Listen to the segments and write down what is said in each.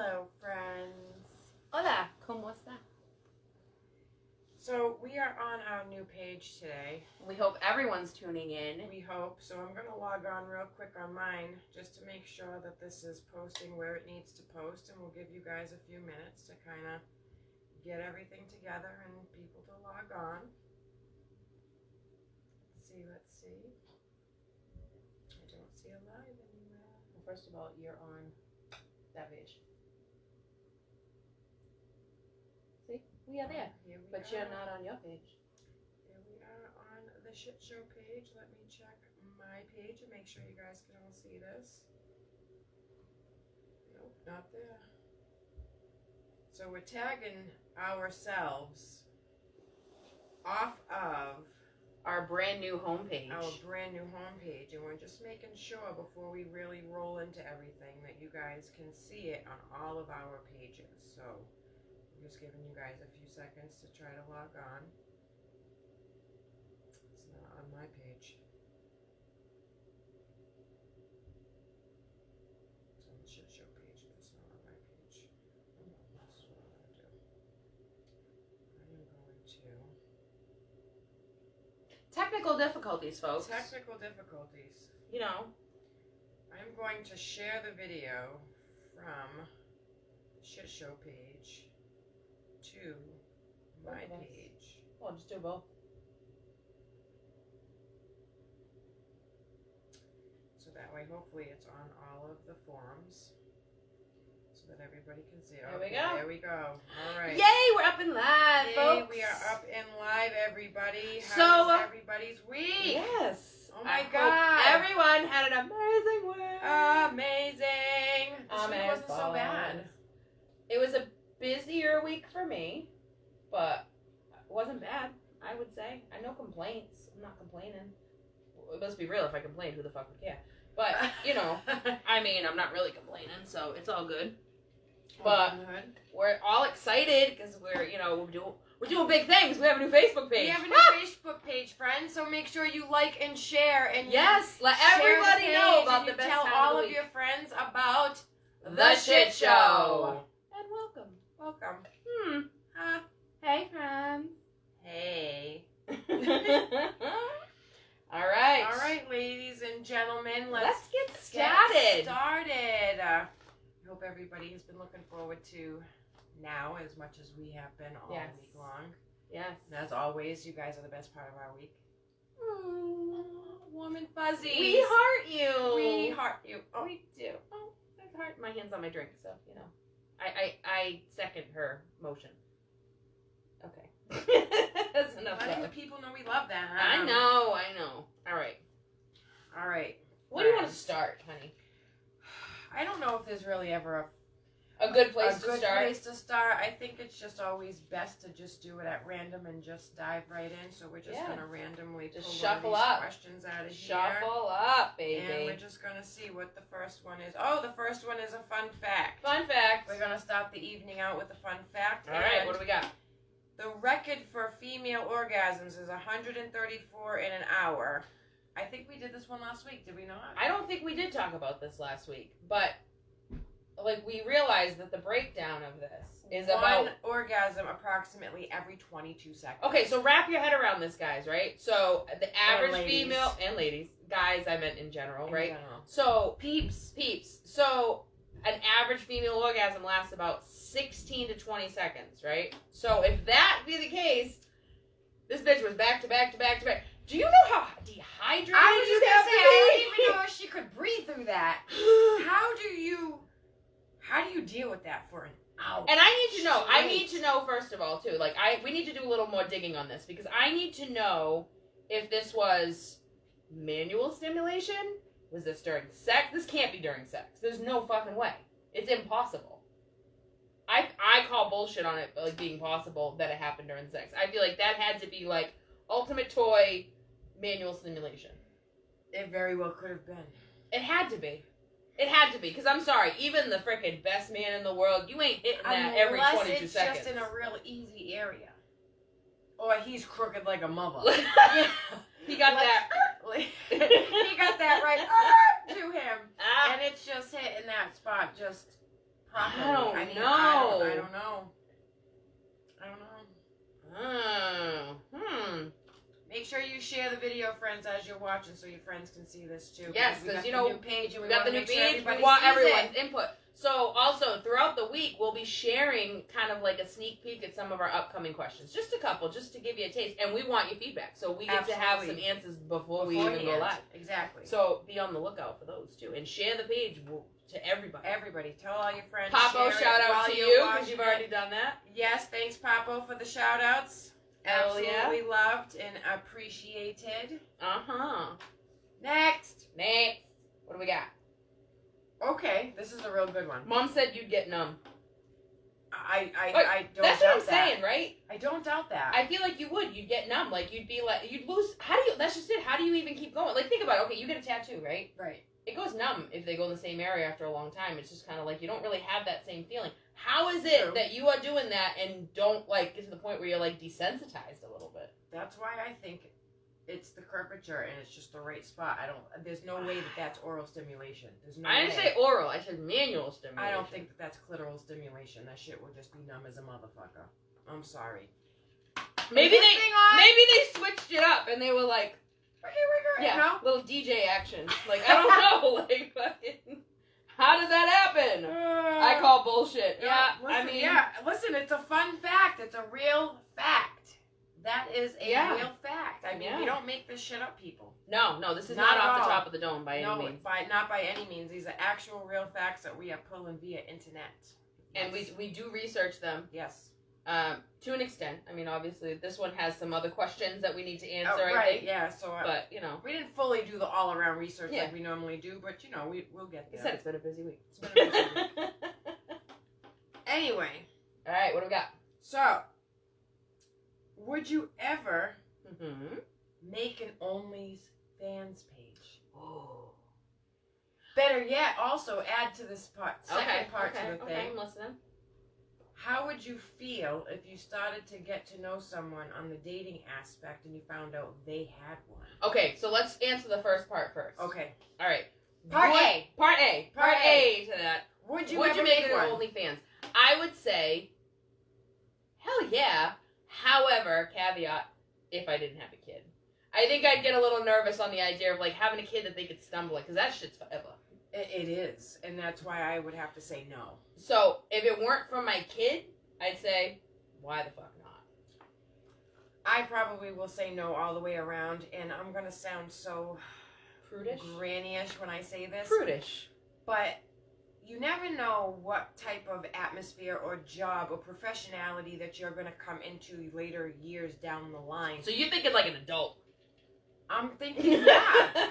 Hello, friends. Hola, ¿cómo está? So we are on our new page today. We hope everyone's tuning in. We hope. So I'm going to log on real quick on mine just to make sure that this is posting where it needs to post, and we'll give you guys a few minutes to kind of get everything together and people to log on. Let's see. I don't see a live anywhere. Well, first of all, you're on that page. See? We are there. Here we But are. you're not on your page. Here we are on the shit show page. Let me check my page and make sure you guys can all see this. Nope, not there. So we're tagging ourselves off of Our brand new homepage. our brand new homepage, and we're just making sure before we really roll into everything that you guys can see it on all of our pages. So I'm just giving you guys a few seconds to try to log on. It's not on my page. It's on the shit show page, but it's not on my page. Oh, that's what I'm gonna do. I am going to Technical difficulties, folks. technical difficulties. You know. I'm going to share the video from the shit show page to my Okay. page. Well, just do both. So that way, hopefully, it's on all of the forums so that everybody can see it. There we go. There we go. All right. Yay, we're up and live, Yay, folks. we are up and live, everybody. So, How was everybody's week? Yes. Oh my I God. hope everyone had an amazing week. Amazing. This week wasn't so bad. It was a busier week for me, but it wasn't bad, I would say. I no complaints. I'm not complaining. It must be real if I complained. Who the fuck would care? But, you know, I mean, I'm not really complaining, so it's all good. But we're all excited because we're, you know, we're doing big things. We have a new Facebook page. We have a new Facebook page, friends, so make sure you like and share. And Yes, let share the everybody page know about and the you best tell time all of of the week. your friends about The Shit Show. And welcome. Welcome. Hey, friends. Hey. All right. All right, ladies and gentlemen, Let's get get started. started. I hope everybody has been looking forward to now as much as we have been all Yes. week long. Yes. And as always, you guys are the best part of our week. Warm and fuzzy. We heart you. We heart you. Oh, We do. Oh, I heart my hands on my drink, so you know. I second her motion. Okay. That's enough. letting the Love. people know we love them. I know. All right. All right. Where do you want to start, honey? I don't know if there's really ever A good place a to good start. place to start. I think it's just always best to just do it at random and just dive right in. So we're just Yeah. gonna randomly Just pull shuffle one of these up. questions out of Shuffle up, here, and we're baby. just gonna see what the first one is. Oh, the first one is a fun fact. Fun fact. We're gonna start the evening out with a fun fact. All right. and What do we got? The record for female orgasms is 134 in an hour. I think we did this one last week. Did we not? I don't think we did talk about this last week, but like we realized that the breakdown of this is one about. orgasm approximately every 22 seconds. Okay, so wrap your head around this, guys. Right? So the average ladies. female and ladies, guys, I meant in general, In right? general. So peeps. So an average female orgasm lasts about 16 to 20 seconds, right? So if that be the case, this bitch was back to back to back to back. Do you know how dehydrated I was you just have gonna say, to I be? don't even know if she could breathe through that. How do you deal with that for an hour? And I need to know. I Straight. need to know first of all too. Like we need to do a little more digging on this because I need to know if this was manual stimulation. Was this during sex? This can't be during sex. There's no fucking way. It's impossible. I call bullshit on it like being possible that it happened during sex. I feel like that had to be like ultimate toy manual stimulation. It very well could have been. It had to be. It had to be, because I'm sorry, even the frickin' best man in the world, you ain't hitting that every 22 it's seconds. just in a real easy area. Or he's crooked like a mother. He got that. He got that right to him. Ah. And it's just hitting that spot just properly. I don't I know. don't know. Make sure you share the video, friends, as you're watching, so your friends can see this too. Yes, because you know, new page, and we got the new make sure page. everybody We want sees everyone's it. input. So also throughout the week, we'll be sharing kind of like a sneak peek at some of our upcoming questions, just a couple, just to give you a taste. And we want your feedback, so we get to have some Absolutely. answers before we even go live. Exactly. So be on the lookout for those too, and share the page to everybody. Everybody, tell all your friends. Papo, share shout it out while to you're you because watching you've it. already done that. Yes, thanks, Papo, for the shout outs. Hell yeah. Absolutely loved and appreciated. Uh-huh. Next. What do we got? Okay, this is a real good one. Mom said you'd get numb. I don't That's doubt what I'm that. saying, right? I don't doubt that. I feel like you would. You'd get numb. Like, you'd be like, you'd lose. That's just it. How do you even keep going? Like, think about it. Okay, you get a tattoo, right? Right. It goes numb if they go in the same area after a long time. It's just kind of like, you don't really have that same feeling. How is it True. that you are doing that and don't, like, get to the point where you're, like, desensitized a little bit? That's why I think it's the curvature and it's just the right spot. There's no way that that's oral stimulation. There's no I didn't way. say oral. I said manual stimulation. I don't think that that's clitoral stimulation. That shit would just be numb as a motherfucker. I'm sorry. Maybe Is this thing on? maybe they switched it up and they were like, yeah, No? little DJ action. Like, I don't know. Like, fucking, how did that happen? I call bullshit. Yeah, listen, it's a fun fact. It's a real fact. That is a real fact. I mean, we don't make this shit up, people. No, this is Not not at off the all. top of the dome by any means. Not by any means. These are actual real facts that we are pulling via internet. And Yes. we do research them Yes. to an extent. I mean, obviously, this one has some other questions that we need to answer, I right, think. yeah. So, But, you know, we didn't fully do the all-around research Yeah. like we normally do, but, we'll get like I there. said, it's been a busy week. It's been a busy week. Anyway, All right, what do we got? so, would you ever Mm-hmm. make an OnlyFans page? Oh. Better yet, also add to this second part to the Okay, thing. I'm listening. How would you feel if you started to get to know someone on the dating aspect and you found out they had one? Okay, so let's answer the first part first. Okay. All right. Part A. Part A to that. Would you Would ever you make make it one? an OnlyFans? I would say, hell yeah. However, caveat, if I didn't have a kid. I think I'd get a little nervous on the idea of, like, having a kid that they could stumble at, because that shit's forever. It is, and that's why I would have to say no. So, if it weren't for my kid, I'd say, why the fuck not? I probably will say no all the way around, and I'm going to sound so Prudish? granny-ish when I say this. Prudish. But you never know what type of atmosphere or job or professionality that you're going to come into later years down the line. So you're thinking like an adult. I'm thinking, yeah.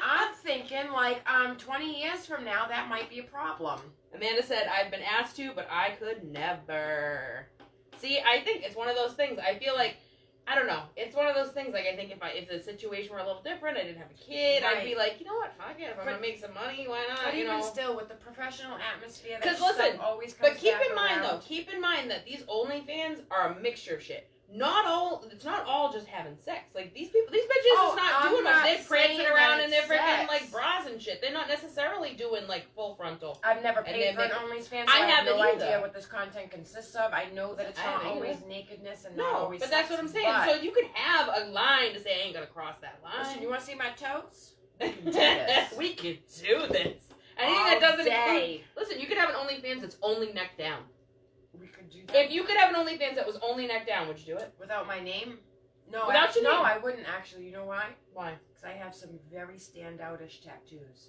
I'm thinking, like, 20 years from now, that might be a problem. Amanda said, I've been asked to, but I could never. See, I think it's one of those things. I feel like, I don't know. It's one of those things, like, I think if the situation were a little different, I didn't have a kid, I'd be like, you know what, fuck it. If I'm going to make some money, why not? But You even know? still, with the professional atmosphere, that 'Cause stuff listen, always comes But keep back in mind, around. keep in mind that these OnlyFans are a mixture of shit. It's not all just having sex. Like, these bitches is not I'm doing much. not They're prancing saying around that in their it's freaking, sex. like, bras and shit. They're not necessarily doing, like, full frontal. I've never And paid then for an they- OnlyFans, so I I have no haven't either. idea what this content consists of. I know that it's I not haven't always either. nakedness and not No, always but that's sex, what I'm saying. but- So you could have a line to say, I ain't gonna cross that line. Listen, you want to see my toes? We can do this. We could do this. Anything All that doesn't day. include... Listen, you could have an OnlyFans that's only neck down. We could do that. If you could have an OnlyFans that was only neck down, would you do it? Without my name? No, Without your no, name? I wouldn't actually. You know why? Why? Because I have some very standoutish tattoos.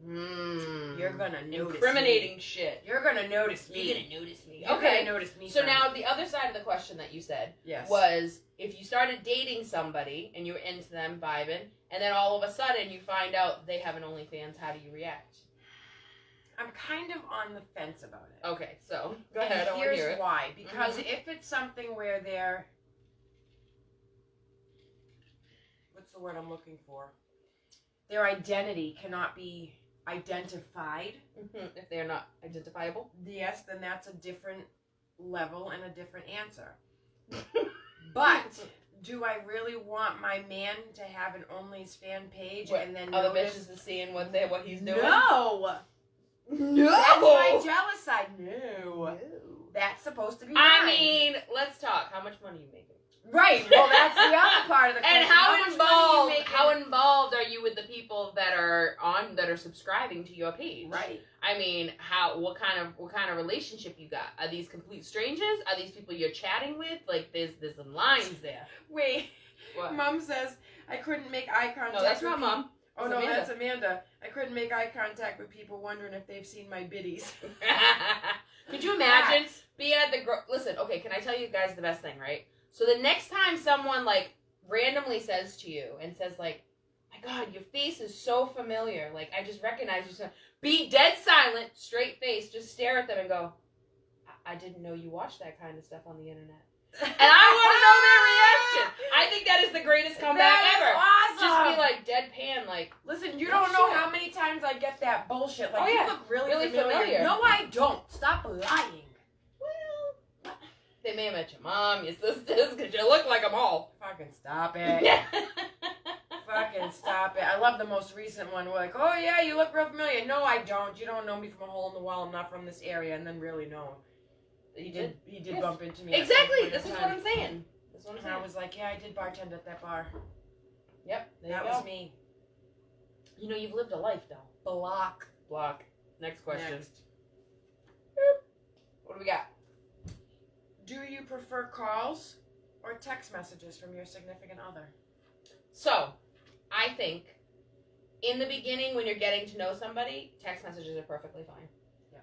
Mm. You're gonna notice Incriminating me. shit. You're gonna notice me. You're gonna notice me. You're Okay. gonna notice me. So friend. now the other side of the question that you said yes. was if you started dating somebody and you were into them, vibing, and then all of a sudden you find out they have an OnlyFans, how do you react? I'm kind of on the fence about it. Okay, so go And ahead. I want to here's hear it. why. Because if it's something where they're... What's the word I'm looking for? Their identity cannot be identified. Mhm, if they're not identifiable. Yes, then that's a different level and a different answer. But do I really want my man to have an OnlyFans fan page What, and then other notice... bitches is seeing what he's doing? No! No. That's my jealous side. No. That's supposed to be mine. I mean, let's talk. How much money are you making? Right. Well, that's the other part of the question. And how much money are you making? involved are you with the people that are subscribing to your page? Right. I mean, what kind of relationship you got? Are these complete strangers? Are these people you're chatting with? Like there's some lines there. Wait. What? Mom says I couldn't make eye contact. No, that's with not Mom. Oh That's no, Amanda. that's Amanda. I couldn't make eye contact with people wondering if they've seen my biddies. Could you imagine being at the listen, okay, can I tell you guys the best thing, right? So the next time someone like randomly says to you and says like, my God, your face is so familiar, like I just recognize you, so be dead silent, straight face, just stare at them and go, I didn't know you watched that kind of stuff on the internet. And I want to know their reaction. I think that is the greatest comeback ever. Awesome. Just be like deadpan, like, listen, you don't know how many times I get that bullshit. Like, you look really familiar. No, I don't. Stop lying. Well, they may have met your mom, your sisters, because you look like them all. Fucking stop it. Fucking stop it. I love the most recent one. We're like, oh yeah, you look real familiar. No, I don't. You don't know me from a hole in the wall. I'm not from this area. And then really, no. He did Yes. bump into me. Exactly. This is what I'm saying. And I was like, yeah, I did bartend at that bar. Yep. That was me. You know, you've lived a life, though. Block. Next question. Next. What do we got? Do you prefer calls or text messages from your significant other? So, I think in the beginning, when you're getting to know somebody, text messages are perfectly fine.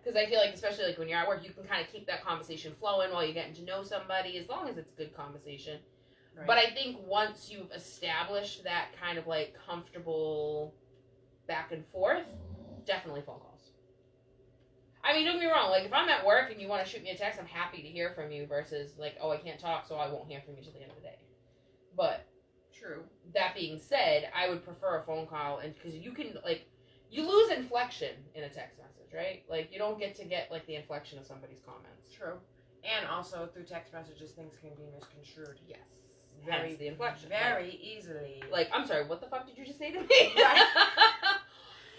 Because I feel like, especially like when you're at work, you can kind of keep that conversation flowing while you're getting to know somebody, as long as it's good conversation. Right. But I think once you've established that kind of like comfortable back and forth, definitely phone calls. I mean, don't get me wrong. Like if I'm at work and you want to shoot me a text, I'm happy to hear from you. Versus like, oh, I can't talk, so I won't hear from you till the end of the day. But true. That being said, I would prefer a phone call, and because you can like. You lose inflection in a text message, right? Like, you don't get like, the inflection of somebody's comments. True. And also, through text messages, things can be misconstrued. Yes. Hence the inflection. Very easily. Like, I'm sorry, what the fuck did you just say to me?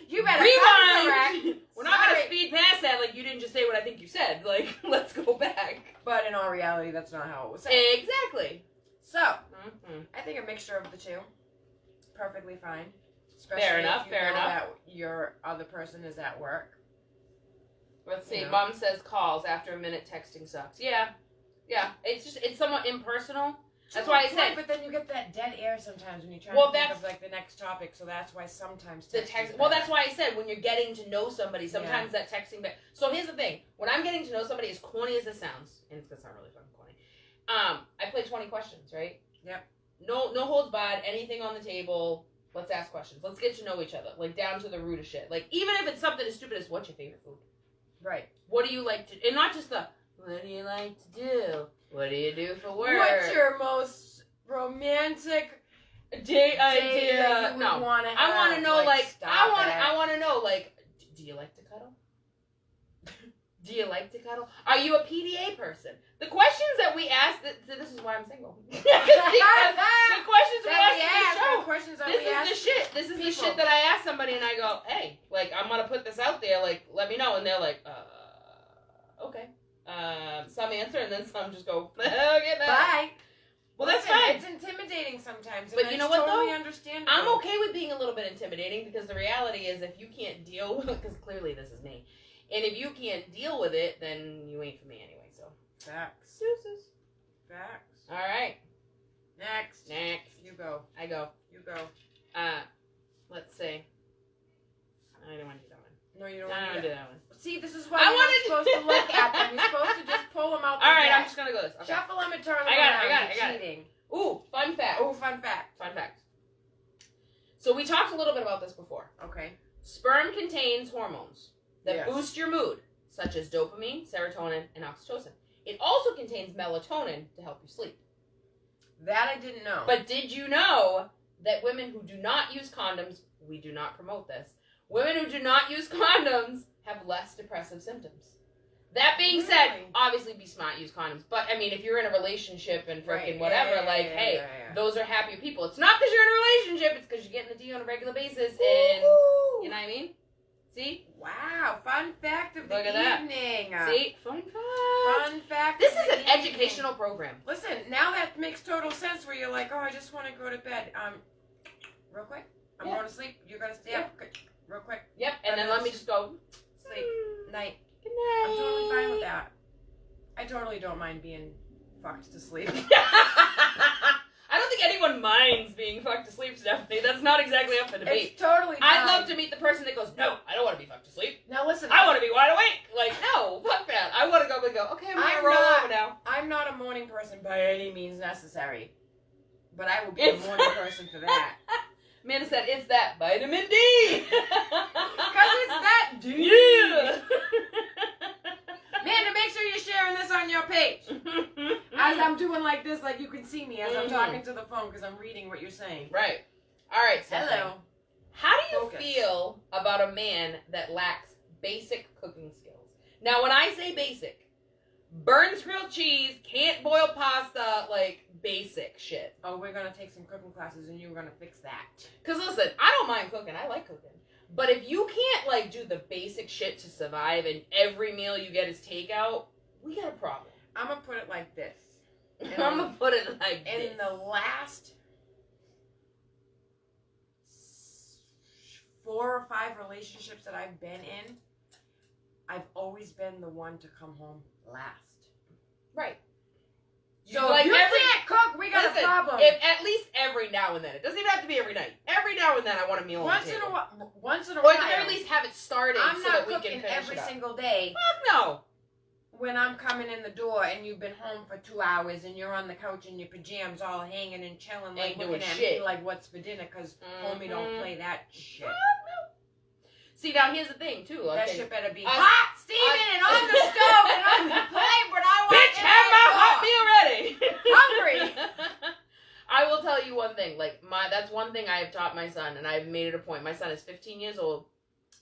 You better rewind! We're not going to speed past that like you didn't just say what I think you said. Like, let's go back. But in all reality, that's not how it was said. Exactly. So, I think a mixture of the two. Perfectly fine. Especially fair enough. If you know that your other person is at work. Let's see. Mom says calls after a minute. Texting sucks. Yeah. It's somewhat impersonal. That's why I said. But then you get that dead air sometimes when you try to think of like the next topic. So that's why sometimes the text. Well, that's why I said when you're getting to know somebody, sometimes that texting back. So here's the thing: when I'm getting to know somebody, as corny as it sounds, and it's gonna sound really fucking corny, I play 20 questions, right? Yep. No holds barred. Anything on the table. Let's ask questions. Let's get to know each other. Like, down to the root of shit. Like, even if it's something as stupid as, what's your favorite food? Right. What do you like to... And not just the, what do you like to do? What do you do for work? What's your most romantic date idea? No. I want to know, like... I want to know, like, do you like to cuddle? Do you like to cuddle? Are you a PDA person? The questions that we ask, this is why I'm single. the questions we ask in the show. This is the shit. This is the shit that I ask somebody and I go, hey, like, I'm going to put this out there, like, let me know. And they're like, okay. Some answer and then some just go, okay, bye. Well, that's fine. It's intimidating sometimes. But you know what, totally though? Understandable. I'm okay with being a little bit intimidating because the reality is if you can't deal with it, because clearly this is me, and if you can't deal with it, then you ain't for me anyway, so. Facts. Deuces. Facts. All right. Next. You go. I go. You go. Let's see. I don't want to do that one. No, you don't want to do that one. See, this is why you're not supposed to look at them. You're supposed to just pull them out the All right, deck. I'm just going to go this. Okay. Shuffle them and turn them I around. got it. Ooh, fun fact. Fun fact. So we talked a little bit about this before. Okay. Sperm contains hormones that boost your mood, such as dopamine, serotonin, and oxytocin. It also contains melatonin to help you sleep. That I didn't know. But did you know that women who do not use condoms, we do not promote this, women who do not use condoms have less depressive symptoms? That being said, obviously be smart, use condoms. But, I mean, if you're in a relationship and freaking whatever, those are happier people. It's not because you're in a relationship, it's because you're getting the D on a regular basis and, you know what I mean? See? Wow, fun fact of the Look at that. evening. See? Fun fact. Fun fact This of is the an evening. educational program. Listen, now that makes total sense where you're like, oh, I just want to go to bed. Real quick, I'm Yeah. going to sleep. You're going to stay up. Okay. Real quick, Yep, and then let me just go. sleep. Night. Good night. I'm totally fine with that. I totally don't mind being fucked to sleep. I don't think anyone minds being fucked to sleep, Stephanie. That's not exactly up for debate. It's totally fine. I'd love to meet the person that goes, no, I don't want to be fucked to sleep. Now listen, I want to be wide awake. Like, no, fuck that. I want to go and go, okay, I'm going I'm to roll not- over now. I'm not a morning person by any means necessary. But I will be a morning person for that. Amanda said, it's that vitamin D. Because it's that dude. Yeah. Amanda, make sure you're sharing this on your page. As I'm doing like this, like you can see me as I'm talking to the phone because I'm reading what you're saying. Right. All right, Stephanie. Hello. How do you Focus. feel about a man that lacks basic cooking skills? Now, when I say basic, burns grilled cheese, can't boil pasta, like basic shit. Oh, we're going to take some cooking classes and you're going to fix that. Because listen, I don't mind cooking. I like cooking. But if you can't, like, do the basic shit to survive and every meal you get is takeout, we got a problem. I'm going to put it like this. I'm going to put it like this. In the last 4 or 5 relationships that I've been in, I've always been the one to come home last. Right. So if you can't cook, we got Listen, a problem. If at least every now and then. It doesn't even have to be every night. Every now and then I want a meal on once the in table. a while, once in a Or while, at the very least have it started I'm so not that we cooking can finish every it up. single day. Fuck no. When I'm coming in the door and you've been home for 2 hours and you're on the couch in your pajamas all hanging and chilling, like Ain't looking doing at shit. me like what's for dinner because homie don't play that shit. See, now here's the thing, too. Okay. That shit better be I- hot, steaming, and on the stove and on the plate, but I want Bitch, it have my like hot raw. meal ready. Hungry. I will tell you one thing. Like, that's one thing I have taught my son, and I've made it a point. My son is 15 years old.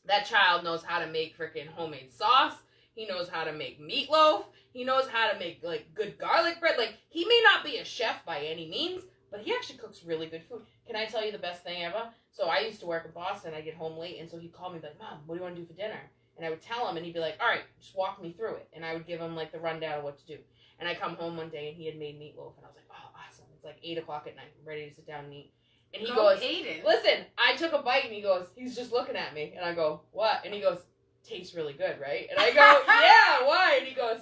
That child knows how to make freaking homemade sauce. He knows how to make meatloaf. He knows how to make, like, good garlic bread. Like, he may not be a chef by any means, but he actually cooks really good food. Can I tell you the best thing ever? So I used to work in Boston. I'd get home late, and so he'd call me and be like, Mom, what do you want to do for dinner? And I would tell him, and he'd be like, all right, just walk me through it. And I would give him, like, the rundown of what to do. And I come home one day, and he had made meatloaf, and I was like, oh, awesome. It's like 8 o'clock at night. I'm ready to sit down and eat. And he goes, Aiden. listen, I took a bite, and he goes, he's just looking at me. And I go, what? And he goes, tastes really good, right? And I go, yeah, why? And he goes,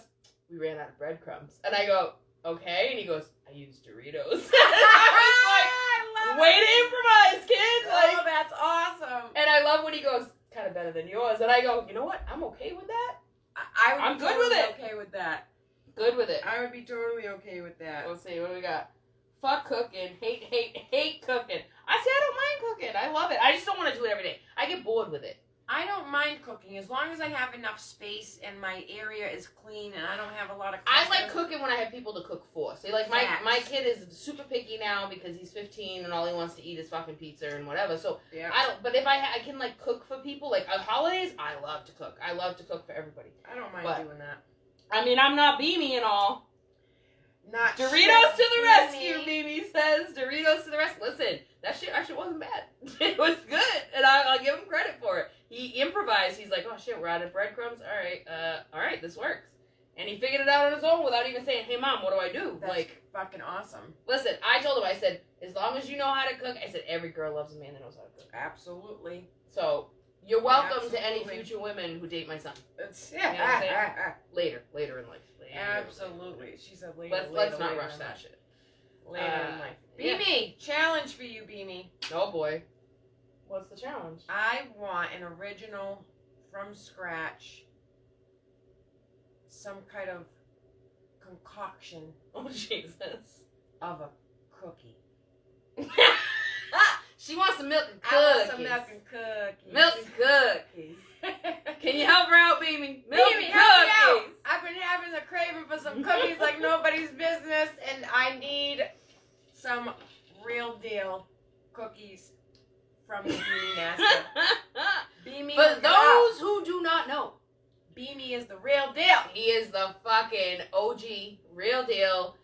we ran out of breadcrumbs. And I go, okay. And he goes, I used Doritos. I love Way it. to improvise, kid! Like, Oh, that's awesome. and I love when he goes, kind of better than yours. And I go, you know what? I'm okay with that. I would I'm be good with totally it. okay with that. Good with it. I would be totally okay with that. Let's see, what do we got? Fuck cooking. Hate cooking. I say I don't mind cooking. I love it. I just don't want to do it every day. I get bored with it. I don't mind cooking as long as I have enough space and my area is clean and I don't have a lot of. I like clutter. cooking when I have people to cook for. See, like my Facts. kid is super picky now because he's 15 and all he wants to eat is fucking pizza and whatever. So Yeah. I don't. But if I can like cook for people, like on holidays, I love to cook. I love to cook for everybody. I don't mind But- doing that. I mean, I'm not Beamy and all. Not Doritos Chef to the rescue, Beamy. Mimi says. Doritos to the rescue. Listen, that shit actually wasn't bad. It was good, and I'll give him credit for it. He improvised. He's like, oh shit, we're out of breadcrumbs. All right, this works. And he figured it out on his own without even saying, hey mom, what do I do? That's Like, fucking awesome. listen, I told him, I said, as long as you know how to cook, I said, every girl loves a man that knows how to cook. Absolutely. So, you're welcome to any Absolutely. future women who date my son. It's, know what I'm saying? Later in life. Later. Absolutely. She said later. Let's not later rush in that life. shit. Later in life. yeah. Beamy, challenge for you, Beamy. Oh boy. What's the challenge? I want an original, from scratch, some kind of concoction Oh Jesus. of a cookie. She wants some milk and I want cookies. some milk and cookies. Milk and cookies. Can you help her out, baby? Milk Beamy, and help me out. cookies. I've been having a craving for some cookies like nobody's business, and I need some real deal cookies from the Beamy Master. Beamy, For look it up. those who do not know, Beamy is the real deal. he is the fucking OG, real deal.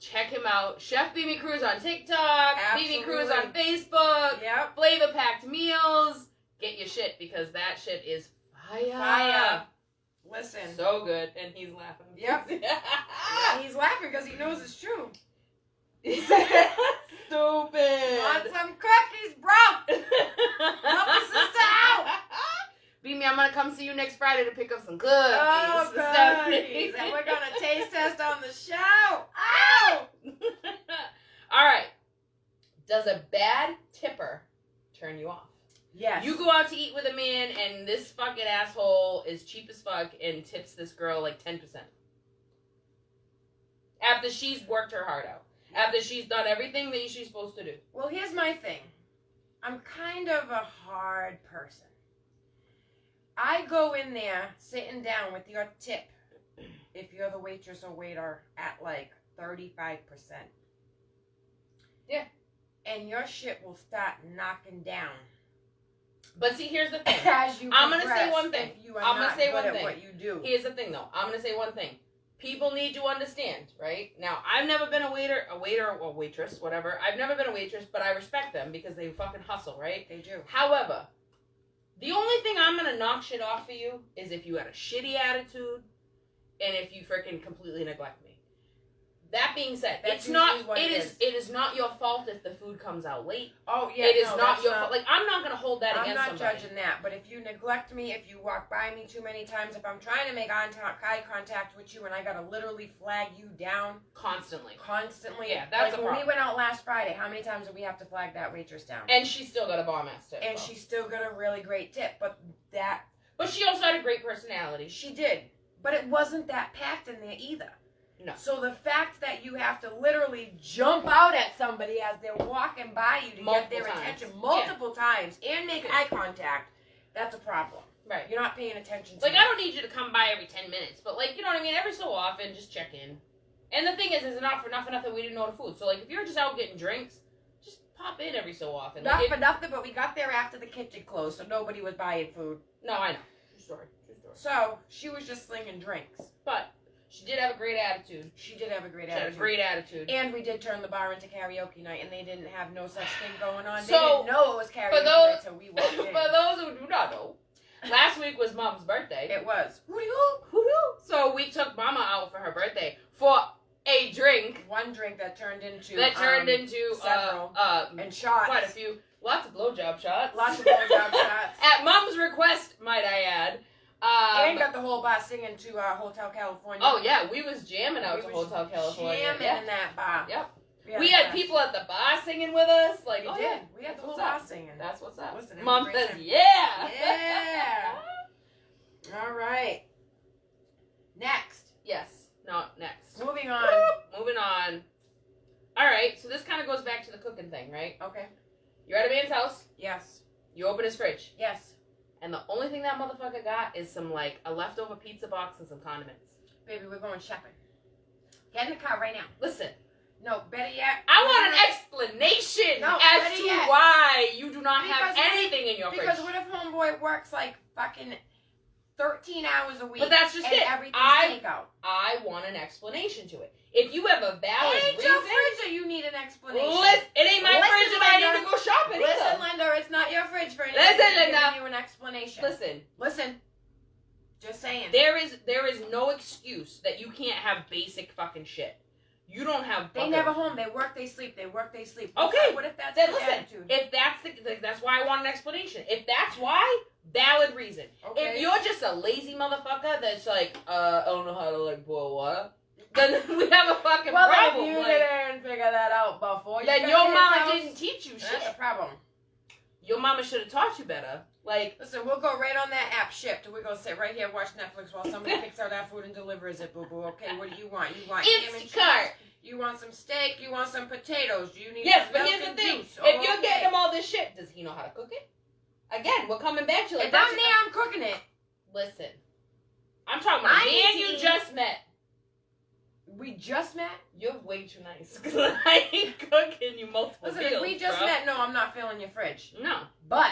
Check him out. Chef Beamy Cruz on TikTok. Beamy Absolutely. Cruz on Facebook. Yep. Flavor Packed Meals. get your shit because that shit is fire. Fire. Listen. So good. And he's laughing. Yep. Yeah, he's laughing because he knows it's true. Stupid. Want some cookies, bro? Help your sister out. Beamy, I'm gonna come see you next Friday to pick up some cookies. Oh, for Stephanie. cookies. And we're going to taste test on the show. Ow! All right. Does a bad tipper turn you off? Yes. You go out to eat with a man, and this fucking asshole is cheap as fuck and tips this girl like 10%. After she's worked her heart out. After she's done everything that she's supposed to do. Well, here's my thing. I'm kind of a hard person. I go in there sitting down with your tip, if you're the waitress or waiter, at like 35%. Yeah. And your shit will start knocking down. But see, here's the thing. As you I'm gonna say progress, one thing. if you are I'm gonna not say good one at thing. what you do. Here's the thing, though. I'm going to say one thing. People need to understand, right? Now, I've never been a waiter or waitress, whatever. I've never been a waitress, but I respect them because they fucking hustle, right? They do. However, the only thing I'm going to knock shit off for you is if you had a shitty attitude and if you freaking completely neglect me. That being said, That's it's not. usually what it is. It is not your fault if the food comes out late. Oh, yeah. It is no, not that's your fault. Like, I'm not going to hold that I'm against not somebody. judging that, but if you neglect me, if you walk by me too many times, if I'm trying to make eye contact with you and I gotta literally flag you down Constantly. constantly. Yeah, that's like a when problem. we went out last Friday, how many times did we have to flag that waitress down? And she still got a bomb ass tip. And though. she still got a really great tip, but she also had a great personality. she did. But it wasn't that packed in there either. No. So the fact that you have to literally jump out at somebody as they're walking by you to get their attention multiple times and make eye contact, that's a problem. Right. You're not paying attention to Like, me. I don't need you to come by every 10 minutes, but, like, you know what I mean? Every so often, just check in. And the thing is not for nothing, we didn't order food. So, like, if you're just out getting drinks, just pop in every so often. Not Like, for nothing, but we got there after the kitchen closed, so nobody was buying food. No, I know. True story. So, she was just slinging drinks. But she did have a great attitude. She did have a great She had attitude. a great attitude. And we did turn the bar into karaoke night, and they didn't have no such thing going on. So, they didn't know it was karaoke night until we walked in. For those who do not know, last week was Mom's birthday. It was. So we took Mama out for her birthday for a drink. One drink that turned into Several. and shots. Quite a few. Lots of blowjob shots. Lots of blowjob shots. At Mom's request, might I add. And got the whole bar singing to Hotel California. Oh, yeah. We was jamming out We to was Hotel California. jamming Yeah. in that bar. Yep. Yeah, We had people at the bar singing with us. Like, We oh, did. yeah. We had the That's whole what's bar up. singing. That's what's up. Listen, it was Mom a great says, time. yeah. Yeah. All right. Next. Yes. No, next. Moving on. Moving on. All right. So this kind of goes back to the cooking thing, right? Okay. You're at a man's house. Yes. You open his fridge. Yes. And the only thing that motherfucker got is some, like, a leftover pizza box and some condiments. Baby, we're going shopping. Get in the car right now. Listen. No, better yet. I want an explanation No, as better to yet. why you do not have Because anything in your Because fridge. what if homeboy works like fucking 13 hours a week? But that's just and it. Everything's takeout. I want an explanation to it. If you have a valid It ain't reason, your fridge or you need an explanation. listen, it ain't my Listen, fridge and I Linda. need to go shopping Listen, either. Linda, it's not your fridge for anything. Listen, I'm giving Linda. you an explanation. Listen, Just saying. there is no excuse that you can't have basic fucking shit. You don't have. They never home. They work, they sleep. They work, they sleep. Okay. What if that's Then the listen. attitude? If that's why I want an explanation. If that's why, valid reason. Okay. If you're just a lazy motherfucker that's like, I don't know how to like boil water, then we have a fucking well, problem. if you Like, didn't figure that out before, then you your got his mama house, didn't teach you That's a shit. problem. Your mama should have taught you better. Like, Listen, we'll go right on that app Shipt. We're going to sit right here and watch Netflix while somebody picks out our food and delivers it, boo-boo. Okay, what do you want? You want ham and cheese? Instacart. You want some steak? You want some potatoes? Do you need Yes, some but milk here's the and thing. juice? If you're Okay. getting him all this shit, does he know how to cook it? Again, we're coming back to like If I'm there, I'm cooking it. Listen, I'm talking about I me need and to you eat. just met. We just met? You're way too nice. Cause I ain't cooking you multiple Listen, meals, if we just bro. met, no, I'm not filling your fridge. No. But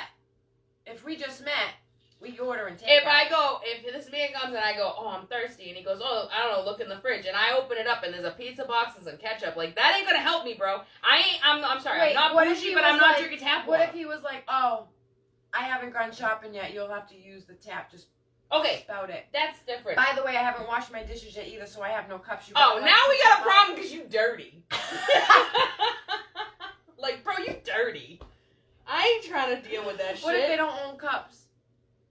if we just met, we order and take If this man comes and I go, oh, I'm thirsty, and he goes, oh, I don't know, look in the fridge, and I open it up and there's a pizza box and some ketchup, like that ain't gonna help me, bro. I'm sorry, Wait, I'm not what if bougie, he but was I'm not like- drinking tap What water. if he was like, oh, I haven't gone shopping yet. You'll have to use the tap. Just Okay, spout it. that's different. By the way, I haven't washed my dishes yet either, so I have no cups. You Oh, better, now like, we put got a some problem because you dirty. Like, bro, you dirty. I ain't trying to deal with that shit. What if they don't own cups?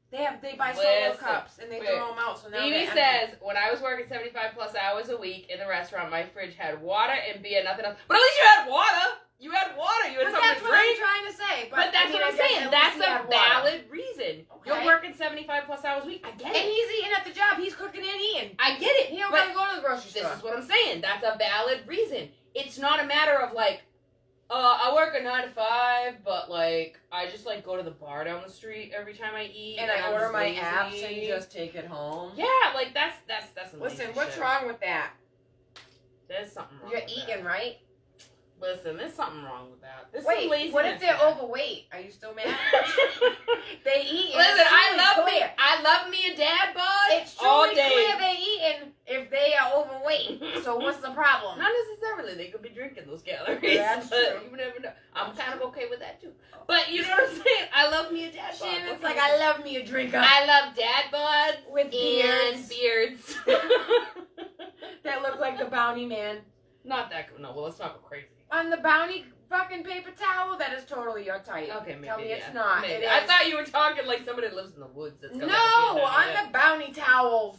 They buy solo Listen, cups and they throw them out. So now Mimi they're empty. says, when I was working 75 plus hours a week in the restaurant, my fridge had water and beer, nothing else. But at least you had water. You had water. You had But something that's to what I'm drink. trying to say. But that's what I'm saying. That's a valid reason. Okay. You're working 75 plus hours a week. I get And it. he's eating at the job. He's cooking and eating. I get it. He don't But gotta go to the grocery this store. is what I'm saying. That's a valid reason. It's not a matter of like, I work a 9 to 5, but like I just like go to the bar down the street every time I eat, And I I'm order just my lazy. apps and just take it home. Yeah, like that's some Listen, lazy what's shit. wrong with that? There's something wrong. You're with eating, that. right? Listen, there's something wrong with that. There's some Wait, laziness what if they're there. overweight? Are you still mad? They eat. Listen, I love me a dad bod It's all truly day. clear they eating if they are overweight. So what's the problem? Not necessarily. They could be drinking those calories. That's but true. You never know. I'm kind of okay with that too. But you know what I'm saying? I love me a dad bod. Shannon's What like, can I love me a drinker I love dad bods with and beards beards. that look like the Bounty Man. Not that. No, well, let's not go crazy. On the Bounty fucking paper towel, that is totally your type. Okay, maybe. Tell me yeah. it's not. Maybe. It I is. thought you were talking like somebody that lives in the woods. That's got, No, like, a on beard. the Bounty towels.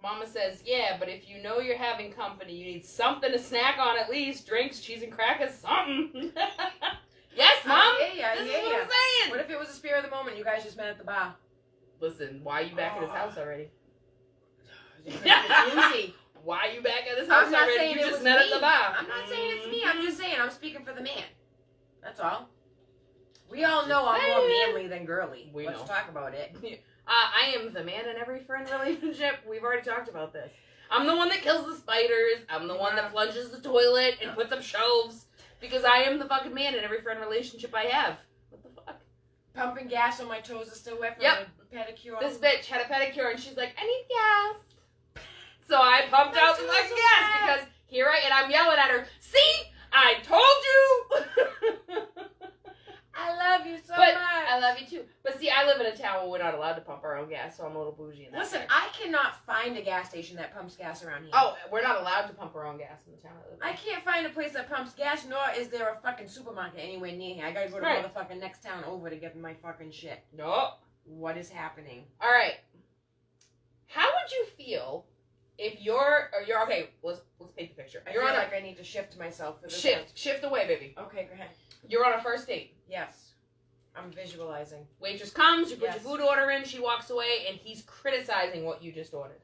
Mama says, yeah, but if you know you're having company, you need something to snack on at least. Drinks, cheese and crackers, something. Yes, Mom. Yeah, This is what I'm saying. What if it was a spirit of the moment? You guys just met at the bar. Listen, why are you back at his house already? Lucy, Why are you back at his house I'm not already? saying You it just was met me. at the bar. I'm not saying it's me. I'm just saying I'm speaking for the man. That's all. We all know I'm more saying. manly than girly. We Let's know. talk about it. I am the man in every friend relationship. We've already talked about this. I'm the one that kills the spiders. I'm the one that plunges the toilet and puts up shelves. Because I am the fucking man in every friend relationship I have. What the fuck? Pumping gas when my toes are still wet from Yep. the pedicure. This bitch had a pedicure and she's like, I need gas. So I pumped My out the toes fucking are gas wet. because here I and I'm yelling at her, see? I told you. I love you so But much. I love you too. But see, I live in a town where we're not allowed to pump our own gas, so I'm a little bougie in that. Listen, way. I cannot find a gas station that pumps gas around here. Oh, we're not allowed to pump our own gas in the town I live in. I can't find a place that pumps gas, nor is there a fucking supermarket anywhere near here. I gotta go to Right. motherfucking next town over to get my fucking shit. Nope. What is happening? All right. How would you feel if you're okay? Let's paint the picture. I You're feel on a like I need to shift myself for this shift away, baby. one. Okay, go ahead. You're on a first date. Yes. I'm visualizing. Waitress comes, you put Yes. your food order in, she walks away, and he's criticizing what you just ordered.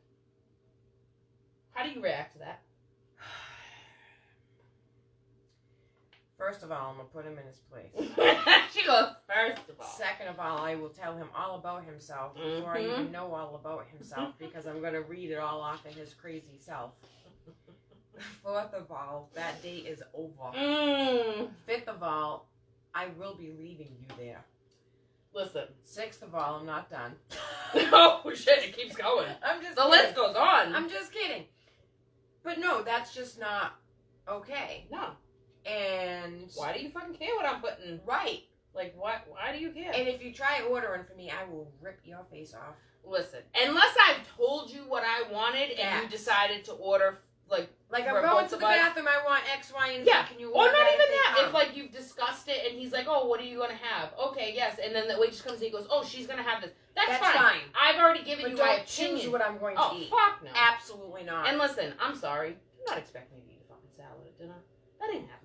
How do you react to that? First of all, I'm gonna put him in his place. She goes, first of all. Second of all, I will tell him all about himself before I even know all about himself because I'm gonna read it all off of his crazy self. Fourth of all, that date is over. Fifth of all, I will be leaving you there. Listen. Sixth of all, I'm not done. Oh shit, it keeps going. I'm just The kidding. list goes on. I'm just kidding. But no, that's just not okay. No. And Why do you fucking care what I'm putting? right. Like, what? Why do you care? And if you try ordering for me, I will rip your face off. Listen, unless I've told you what I wanted and Yeah. you decided to order, like Like, for I'm going both to of the us. bathroom, I want X, Y, and Z. Yeah. Can you Or order not even if they that. come? If, like, you've discussed it and he's like, oh, what are you going to have? Okay, yes. And then the waitress comes and he goes, oh, she's going to have this. That's fine. I've already given But you my don't opinion. choose what I'm going to Oh, eat. fuck no. Absolutely not. And listen, I'm sorry. I'm not expecting you to eat a fucking salad at dinner. That ain't happening.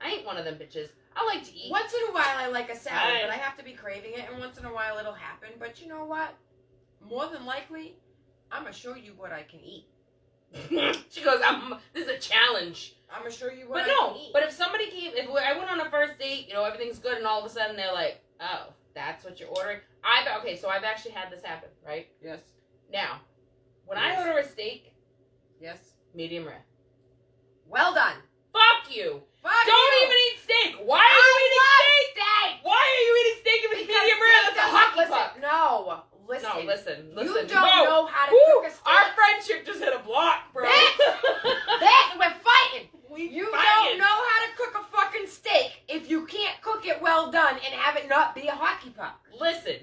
I ain't one of them bitches. I like to eat. Once in a while, I like a salad, Right. but I have to be craving it, and once in a while, it'll happen. But you know what? More than likely, I'm going to show you what I can eat. She goes, this is a challenge. I'm going to show you what But I no, can eat. but if somebody came, if I went on a first date, you know, everything's good, and all of a sudden they're like, oh, that's what you're ordering. So I've actually had this happen, right? Yes. Now, when Yes. I order a steak, Yes. medium rare. Well done. Fuck you. Fuck Don't you. even eat steak. Why are you eating steak? Why are you eating steak if it's Because medium rare? steak That's a doesn't- hockey listen, puck. Listen. No, listen. You don't know how to Woo, cook a steak. Our friendship just hit a block, bro. We're fighting. You don't fighting. know how to cook a fucking steak if you can't cook it well done and have it not be a hockey puck. Listen,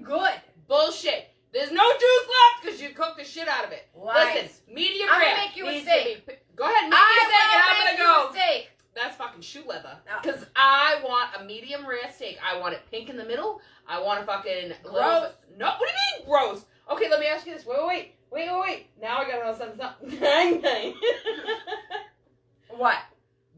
fucking good. Bullshit. There's no juice left because you cooked the shit out of it. Lies. Listen, medium I'm rare. gonna make you a needs steak. to be- Go ahead, make me a steak and I'm make gonna go. you a steak. That's fucking shoe leather. No. Because I want a medium rare steak. I want it pink in the middle. I want a fucking Gross. little bit- No, what do you mean gross? Okay, let me ask you this. Wait. Now I gotta know something. What?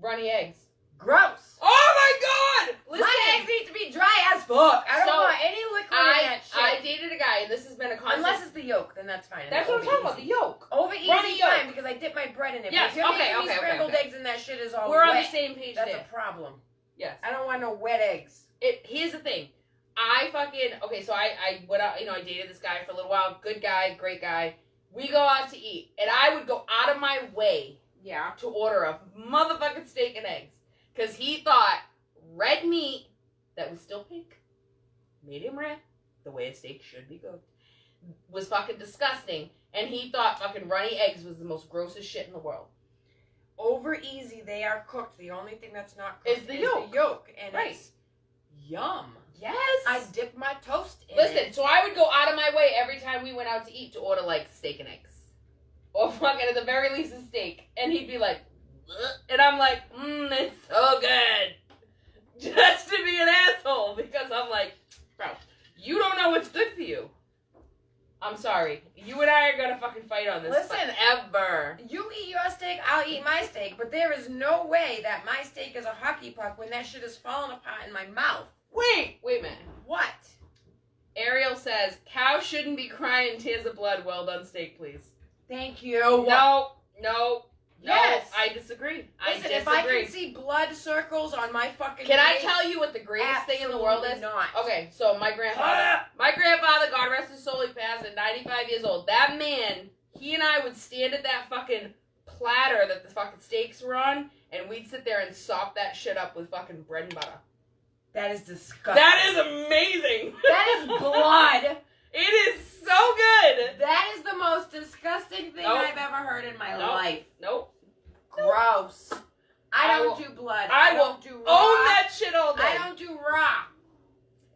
Runny eggs. Gross. Oh my god! Listen. My eggs need to be dry as fuck. I don't So, want any liquid in that shit. I dated a guy, and this has been a constant. Unless it's the yolk, then that's fine. That's what I'm talking about, the yolk. Over easy Runny yolk. fine because I dip my bread in it. Yes, But if you're okay, making me okay, scrambled okay. eggs and that shit is all We're on wet, the same page that's there. a problem. Yes. I don't want no wet eggs. Here's the thing. So I went out, I dated this guy for a little while. Good guy, great guy. We go out to eat, and I would go out of my way Yeah. to order a motherfucking steak and eggs. Because he thought red meat that was still pink, medium rare, the way a steak should be cooked, was fucking disgusting. And he thought fucking runny eggs was the most grossest shit in the world. Over easy, they are cooked. The only thing that's not cooked Is the yolk. and Right. it's yum. Yes. I dip my toast in Listen, it. so I would go out of my way every time we went out to eat to order like steak and eggs. Or fucking at the very least a steak. And he'd be like, "Ugh," and I'm like, it's so good. Just to be an asshole. Because I'm like, bro, you don't know what's good for you. I'm sorry. You and I are gonna fucking fight on this. Listen, forever. You eat your steak, I'll eat my steak, but there is no way that my steak is a hockey puck when that shit is falling apart in my mouth. Wait a minute. What? Ariel says, cow shouldn't be crying tears of blood. Well done steak, please. Thank you. No, Yes. I disagree. Listen, if I can see blood circles on my fucking Can I face, tell you what the greatest thing in the world is? absolutely not. Okay, so my grandfather, God rest his soul, he passed at 95 years old. That man, he and I would stand at that fucking platter that the fucking steaks were on, and we'd sit there and sop that shit up with fucking bread and butter. That is disgusting. That is amazing. That is blood. It is so good. That is the most disgusting thing Nope. I've ever heard in my Nope. life. Nope. Gross. I don't will- do blood. I will don't do raw. Own that shit all day. I don't do raw.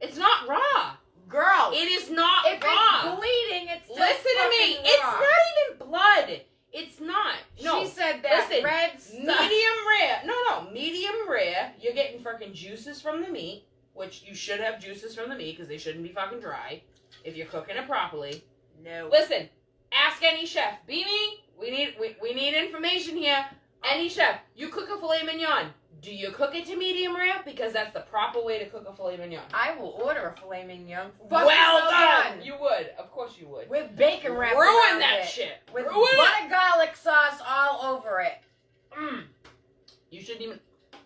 It's not raw. Girl, It is not if raw. it's bleeding, it's still Listen to me. fucking It's raw. not even blood. It's not. No. She said that Listen, red stuff. Medium rare. No. Medium rare. You're getting fucking juices from the meat, which you should have juices from the meat because they shouldn't be fucking dry if you're cooking it properly. No. Listen, ask any chef. Beanie, we need information here. Any chef, you cook a filet mignon. Do you cook it to medium rare? Because that's the proper way to cook a filet mignon. I will order a filet mignon. Well done. You would. Of course you would. With bacon wrapped Ruin around that it. shit. With Ruin it. butter garlic sauce all over it. You shouldn't even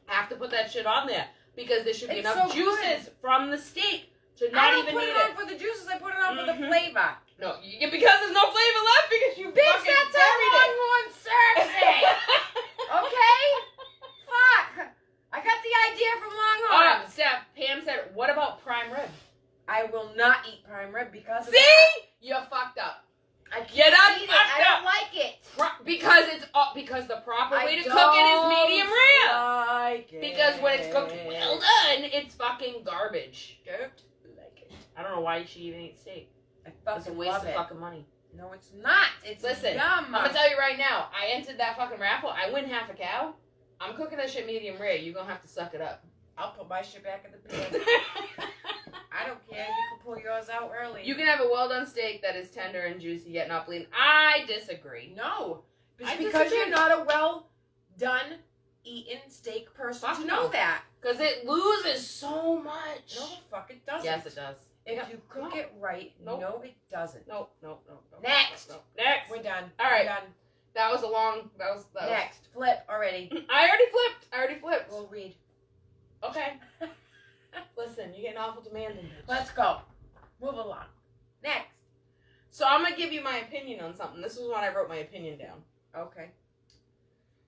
have to put that shit on there because there should be It's enough so juices from the steak to I not don't even put need it on for the juices. I put it on for the Mhm. flavor. No, because there's no flavor left because you Bitch, fucking that's how buried it. Longhorn serves it. Okay? Fuck. I got the idea from Longhorn. Steph, Pam said, what about prime rib? I will not eat prime rib because of See? that. You're fucked up. I can't You're not eat it. fucked I don't up. like it. Because the proper way to cook it is medium rare. Like it. Because when it's cooked well done, it's fucking garbage. Don't like it. I don't know why you should even eat steak. I It's a fucking waste love of it. fucking money. No, it's not. It's Listen, yum. I'm gonna tell you right now, I entered that fucking raffle. I win half a cow. I'm cooking that shit medium rare. You're gonna have to suck it up. I'll put my shit back in the pan. I don't care. You can pull yours out early. You can have a well done steak that is tender and juicy yet not bleeding. I disagree. No. It's I because disagree. you're not a well done eaten steak person Fuck to no. know that. Because it loses so much. No, the fuck it doesn't. Yes, it does. If you cook No. it right, Nope. no, it doesn't. Nope. Next. Next. We're done. All right. We're done. That was a long. That was. Next. Flip already. I already flipped. We'll read. Okay. Listen, you're getting awful demanding. bitch. Let's go. Move along. Next. So I'm gonna give you my opinion on something. This was when I wrote my opinion down. Okay.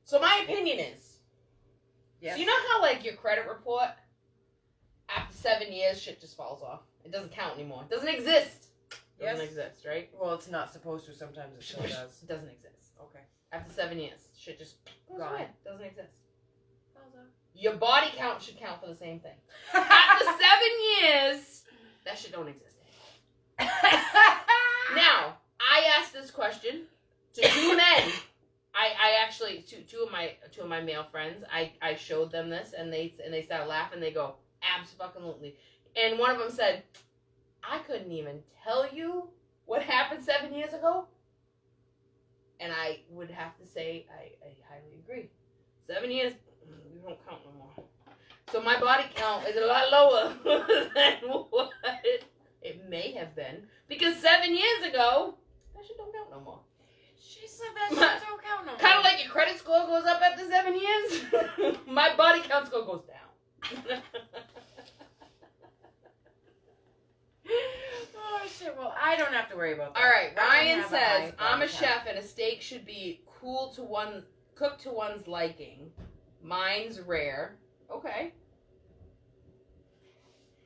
So my opinion is. Yes. So you know how like your credit report, after 7 years, shit just falls off. It doesn't count anymore. It doesn't exist. It doesn't Yes. exist, right? Well, it's not supposed to. Sometimes it still does. It doesn't exist. Okay. After 7 years, shit just goes Gone. away. Doesn't exist. Your body count should count for the same thing. After 7 years, that shit don't exist Now, I asked this question to two men. I actually two of my male friends. I showed them this, and they started laughing. They go, absolutely. And one of them said, I couldn't even tell you what happened 7 years ago. And I would have to say I highly agree. 7 years, we don't count no more. So my body count is a lot lower than what it may have been. Because 7 years ago, that shit don't count no more. She said that shit don't count no more. Kind of like your credit score goes up after 7 years. My body count score goes down. Oh shit, well I don't have to worry about that. Alright, Ryan I don't have says, high I'm a body chef count. and a steak should be cooked to one's liking. Mine's rare. Okay.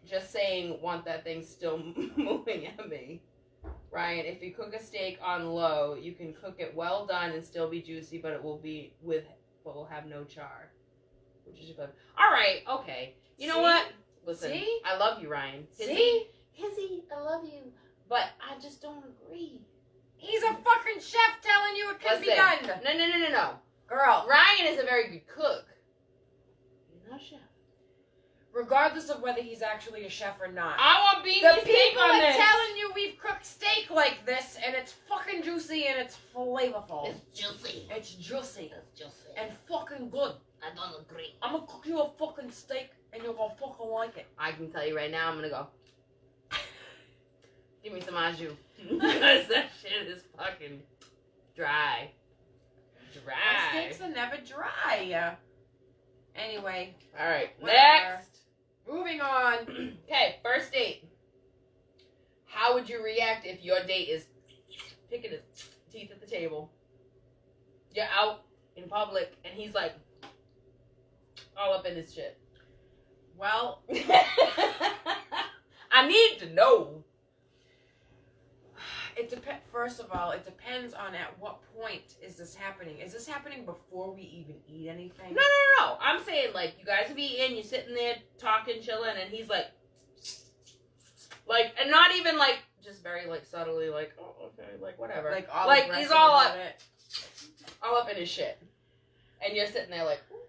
Just saying, want that thing still moving at me. Ryan, if you cook a steak on low, you can cook it well done and still be juicy, but it will will have no char. Which is fun. Alright, okay. You know what? Listen, See? I love you, Ryan. See? Hizzy, I love you. But I just don't agree. He's a fucking chef telling you it can be Listen, done. No. Girl, Ryan is a very good cook. He's not a chef. regardless of whether he's actually a chef or not. I want beans The and steak people on are this. telling you we've cooked steak like this, and it's fucking juicy and it's flavorful. It's juicy. It's juicy It's juicy. and fucking good. I don't agree. I'm gonna cook you a fucking steak, and you're gonna fucking like it. I can tell you right now, I'm gonna go. Give me some au jus. Because that shit is fucking dry. My steaks are never dry. Anyway, Alright, whatever. next. Moving on. Okay, first date. How would you react if your date is picking his teeth at the table? You're out in public and he's like all up in his shit. Well, I need to know. it depends. First of all, it depends on at what point is this happening. Is this happening before we even eat anything? No. I'm saying like you guys have eaten, you're sitting there talking, chilling, and he's like, and not even like just very like subtly like, oh okay, like whatever. Like all like aggressive he's all about up, it. all up in his shit, and you're sitting there like, okay.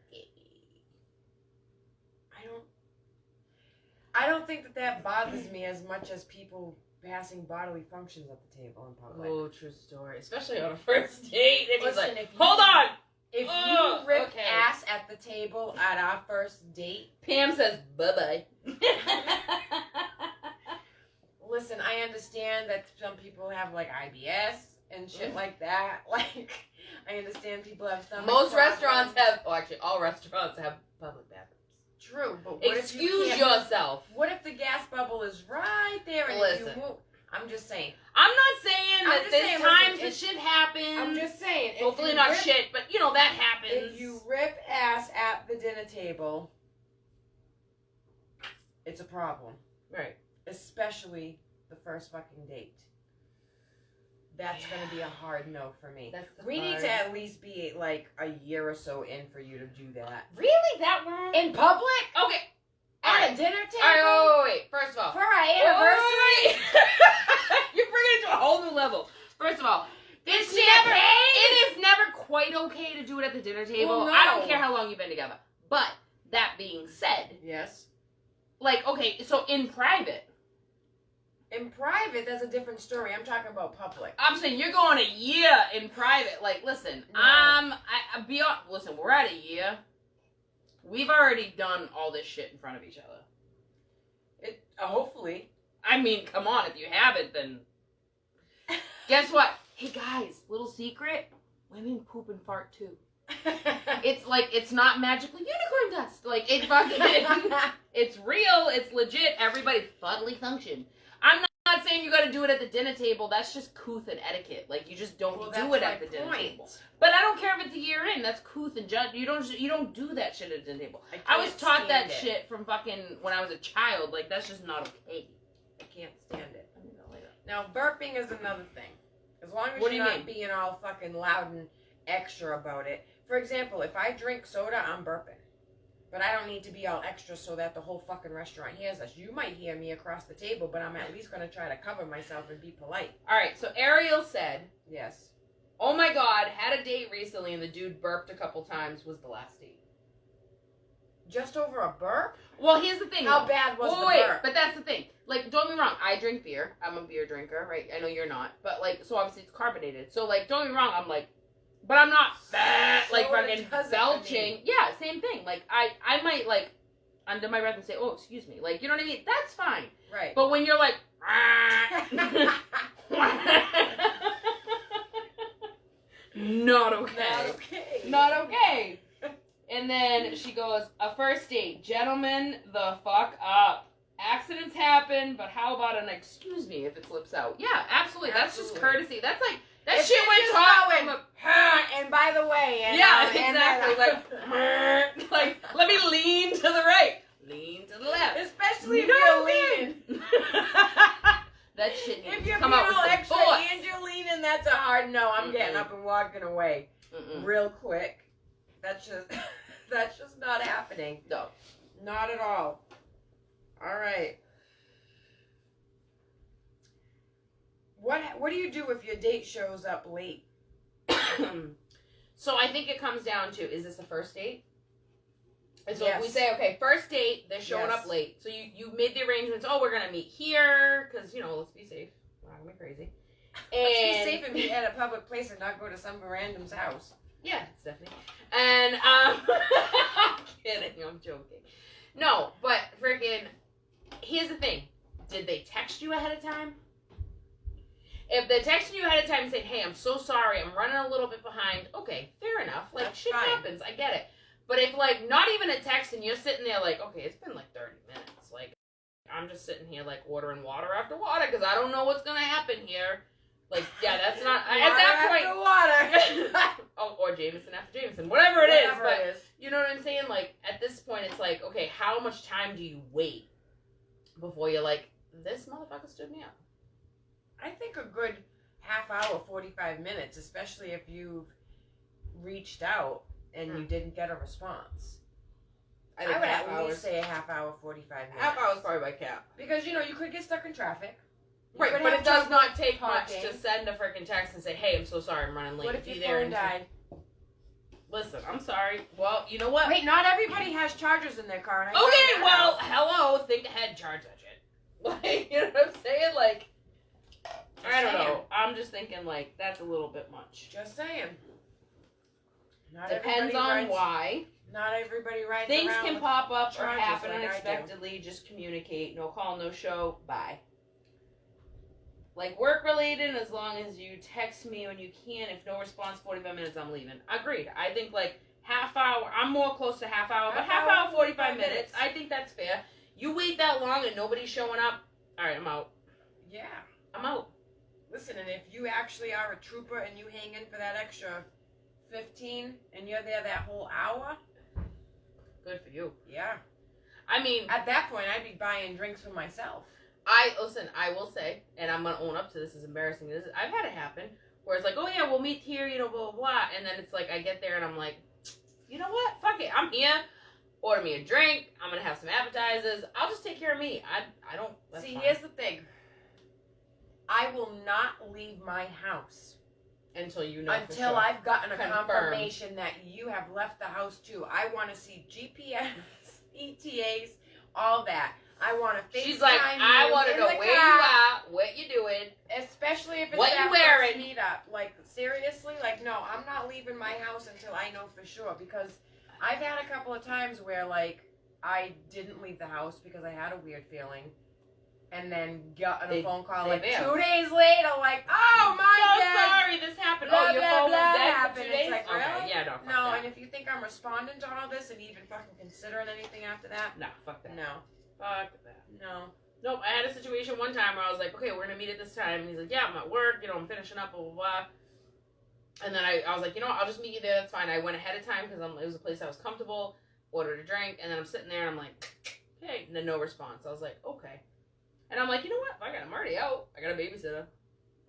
I don't think that bothers me as much as people passing bodily functions at the table in public. Oh, true story. Especially on a first date. If he's Listen, like, if you- hold on! If Oh, you rip okay. ass at the table at our first date, Pam says, bye-bye. listen, I understand that some people have like IBS and shit like that. Like, I understand people have stomach Most problems. restaurants have, well actually all restaurants have public bathrooms. True, but what if you Excuse can't- yourself. What if the gas bubble is right there and if Listen. you move? I'm just saying. I'm not saying I'm that just there's saying, times listen, that shit happens. I'm just saying. if Hopefully you not rip- shit, but you know, that happens. If you rip ass at the dinner table, it's a problem. Right. Especially the first fucking date. That's gonna be a hard no for me. That's the We need hard- to at least be like a year or so in for you to do that. Really? That long? In public? Okay. At Alright. a dinner table? Alright, wait. First of all. For our anniversary? You're bringing it to a whole new level. First of all, It's it is never quite okay to do it at the dinner table. Well, no. I don't care how long you've been together. But that being said, Yes. like, okay, so in private, In private, that's a different story. I'm talking about public. I'm saying you're going a year in private. Like, listen, No. listen, we're at a year. We've already done all this shit in front of each other. Hopefully. I mean, come on, if you haven't, then guess what? Hey guys, little secret, women poop and fart too. It's like, it's not magical unicorn dust. Like, it fucking, it's real, it's legit, everybody bodily function. I'm not saying you gotta do it at the dinner table, that's just couth and etiquette. Like, you just don't Well, do that's it at my the dinner point. table. But I don't care if it's a year in, that's couth and you don't do that shit at the dinner table. I was can't taught that stand it. shit from fucking when I was a child, like, that's just not okay. I can't stand it. I mean, later. Now, burping is another thing. As long as What do you're you not mean? being all fucking loud and extra about it. For example, if I drink soda, I'm burping. But I don't need to be all extra so that the whole fucking restaurant hears us. You might hear me across the table, but I'm at least going to try to cover myself and be polite. All right, so Ariel said, Yes. oh my God, had a date recently and the dude burped a couple times, was the last date. Just over a burp? Well, here's the thing. How bad was the wait, burp? but that's the thing. Like, don't get me wrong, I drink beer. I'm a beer drinker, right? I know you're not. But, like, so obviously it's carbonated. So, like, don't get me wrong, I'm like, but I'm not fat, So like, it fucking doesn't belching. Yeah, same thing. Like, I might, like, under my breath and say, oh, excuse me. Like, you know what I mean? That's fine. Right. But when you're like, not okay. Not okay. Not okay. And then she goes, a first date. Gentlemen, the fuck up. Accidents happen, but how about an excuse me if it slips out? Yeah, absolutely. That's just courtesy. That's like, that If shit you're went just taught going, from a... and by the way, and, Yeah, and exactly. then, Like, let me lean to the right. Lean to the left. especially if No, you're man. leaning. That shit needs If to you're come being out with all some extra force. and you're leaning, that's a hard no. I'm getting Mm-mm. up and walking away real quick. That's just not happening. No. Not at all. All right. What do you do if your date shows up late? So I think it comes down to, is this a first date? And so Yes. if we say, okay, first date, they're showing Yes. up late. So you made the arrangements, oh, we're going to meet here, because, you know, let's be safe. We're not going to be crazy. Let's be safe and meet at a public place and not go to some random's house. Yeah, Stephanie. And, I'm kidding, I'm joking. No, but freaking, here's the thing. Did they text you ahead of time? If they're texting you ahead of time and saying, hey, I'm so sorry, I'm running a little bit behind, okay, fair enough. Like, That's shit fine. happens, I get it. But if, like, not even a text and you're sitting there like, okay, it's been like 30 minutes. Like, I'm just sitting here, like, ordering water after water because I don't know what's going to happen here. Like, yeah, that's not, at that point. Water. Oh, or Jameson after Jameson, whatever it is. Whatever But it is. you know what I'm saying? Like, at this point, it's like, okay, how much time do you wait before you're like, this motherfucker stood me up? I think a good half hour, 45 minutes, especially if you've reached out and you didn't get a response. I I think would half at hours. least say a half hour, 45 minutes. Half hours probably by cap. Because, you could get stuck in traffic. You Right, could but have it does trouble not take much talking. to send a freaking text and say, hey, I'm so sorry, I'm running late. What if Be your there phone in- died? Listen, I'm sorry. Well, you know what? Wait, not everybody has chargers in their car. And I Okay, found that well, out. hello, think ahead, charge that shit. Like, you know what I'm saying? Like, I don't saying. know. I'm just thinking, like, that's a little bit much. Just saying. Not Depends everybody on rides- why. Not everybody rides Things around can with- pop up or charges happen like I do. unexpectedly. Just communicate. No call, no show. Bye. Like, work related, as long as you text me when you can. If no response, 45 minutes, I'm leaving. Agreed. I think, like, half hour. I'm more close to half hour, but half hour, 45 minutes. I think that's fair. You wait that long and nobody's showing up. All right, I'm out. Yeah. I'm out. Listen, and if you actually are a trooper and you hang in for that extra 15 and you're there that whole hour, Good for you. yeah. I mean, At that point, I'd be buying drinks for myself. listen, I will say, and I'm going to own up to this, as embarrassing as I've had it happen, where it's like, oh yeah, we'll meet here, blah, blah, blah, and then it's like, I get there and I'm like, you know what, fuck it, I'm here, order me a drink, I'm going to have some appetizers, I'll just take care of me, I don't, that's See, fine. here's the thing. I will not leave my house Until you know for until sure. I've gotten a Confirmed. confirmation that you have left the house too. I want to see GPS, ETAs, all that. I want to FaceTime She's like, I want to in know the where you car, are, what you doing. especially if it's What that you wearing? first meetup. Like, seriously? Like, no, I'm not leaving my house until I know for sure. Because I've had a couple of times where, like, I didn't leave the house because I had a weird feeling. And then got on a They- phone call, they like, bailed. 2 days later, like, oh, my So God. sorry this happened. Blah, Oh, your blah, phone blah was dead happened. for 2 It's days? like, Okay, really? yeah, no, fuck No, that. and if you think I'm responding to all this and even fucking considering anything after that, No, fuck that. no. Fuck that. No. Nope, I had a situation one time where I was like, okay, we're going to meet at this time. And he's like, yeah, I'm at work, I'm finishing up, blah, blah, blah. And then I was like, you know what, I'll just meet you there, that's fine. I went ahead of time because it was a place I was comfortable, ordered a drink, and then I'm sitting there and I'm like, okay, and then no response. I was like, okay. And I'm like, you know what, fuck it, I'm already out. I got a babysitter.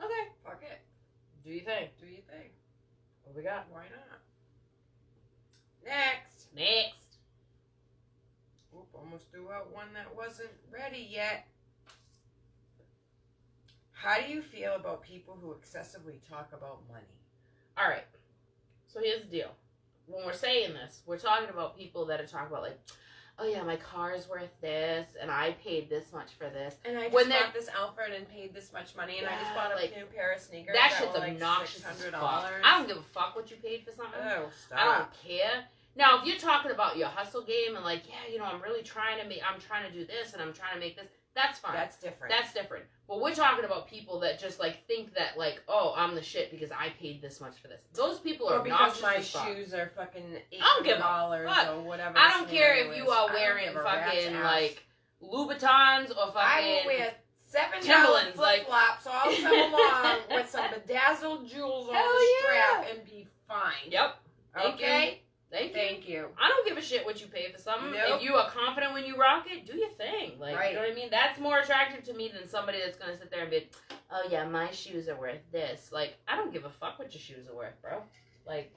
Okay, Fuck it. do you think? Do you think? What we got? Why not? Next. Next. almost threw out one that wasn't ready yet. How do you feel about people who excessively talk about money? All right. So here's the deal. When we're saying this, we're talking about people that are talking about like, oh yeah, my car is worth this, and I paid this much for this. And I When just bought this outfit and paid this much money, and I just bought a like, new pair of sneakers. That that shit's were like obnoxious as $600. fuck. I don't give a fuck what you paid for something. Oh, stop. I don't care. Now, if you're talking about your hustle game and like, yeah, you know, I'm trying to do this and I'm trying to make this, that's fine. That's different. That's different. But we're talking about people that just like think that like, oh, I'm the shit because I paid this much for this. Those people are or because obnoxious my as fuck. shoes are fucking $800 I don't give a fuck. or whatever. I the don't care scenario if you is. are I don't wearing give a rat's fucking ass. like Louboutins or fucking. I will wear $7 Timberlands, flip flops all summer long with some bedazzled jewels on Hell the yeah. strap and be fine. Yep. Thank Okay. Thank you. Thank you. I don't give a shit what you pay for something. Nope. If you are confident when you rock it, do your thing. Like, Right. you know what I mean? That's more attractive to me than somebody that's gonna sit there and be, oh yeah, my shoes are worth this. Like, I don't give a fuck what your shoes are worth, bro. Like,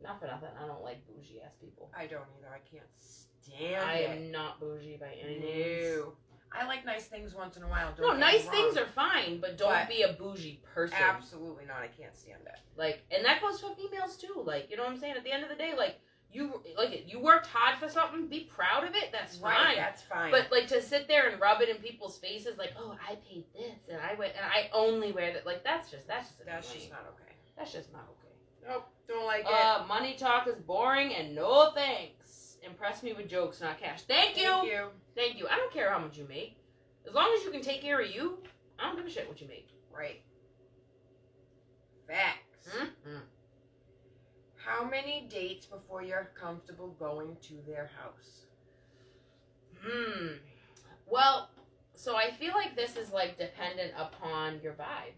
not for nothing. I don't like bougie ass people. I don't either. I can't stand I it. am not bougie by any means. No. I like nice things once in a while. No, nice things are fine, but don't But be a bougie person. absolutely not. I can't stand it. Like, and that goes for females too. Like, you know what I'm saying? At the end of the day, like, you worked hard for something, be proud of it. That's Right, fine. that's fine. But like to sit there and rub it in people's faces, like, oh, I paid this and I only wear that. Like, that's just that's annoying. just not okay. That's just not okay. Nope, don't like it. Money talk is boring and no thanks. Impress me with jokes, not cash. Thank you. Thank you. I don't care how much you make. As long as you can take care of you, I don't give a shit what you make. Right. Facts. Mm-hmm. How many dates before you're comfortable going to their house? Well, so I feel like this is like dependent upon your vibe.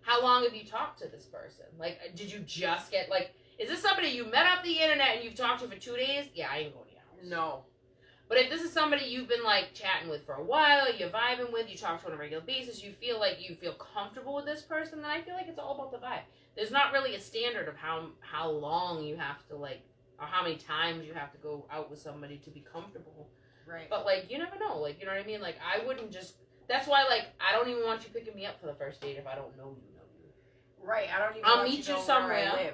How long have you talked to this person? Like, did you just get like? Is this somebody you met off the internet and you've talked to for 2 days? Yeah, I ain't going to your house. No. But if this is somebody you've been like chatting with for a while, you're vibing with, you talk to on a regular basis, you feel comfortable with this person, then I feel like it's all about the vibe. There's not really a standard of how long you have to like, or how many times you have to go out with somebody to be comfortable. Right. But like, you never know. Like, you know what I mean? Like, I wouldn't just. That's why, like, I don't even want you picking me up for the first date if I don't know you. Right. I don't even. I'll want meet to you know somewhere. Where I live.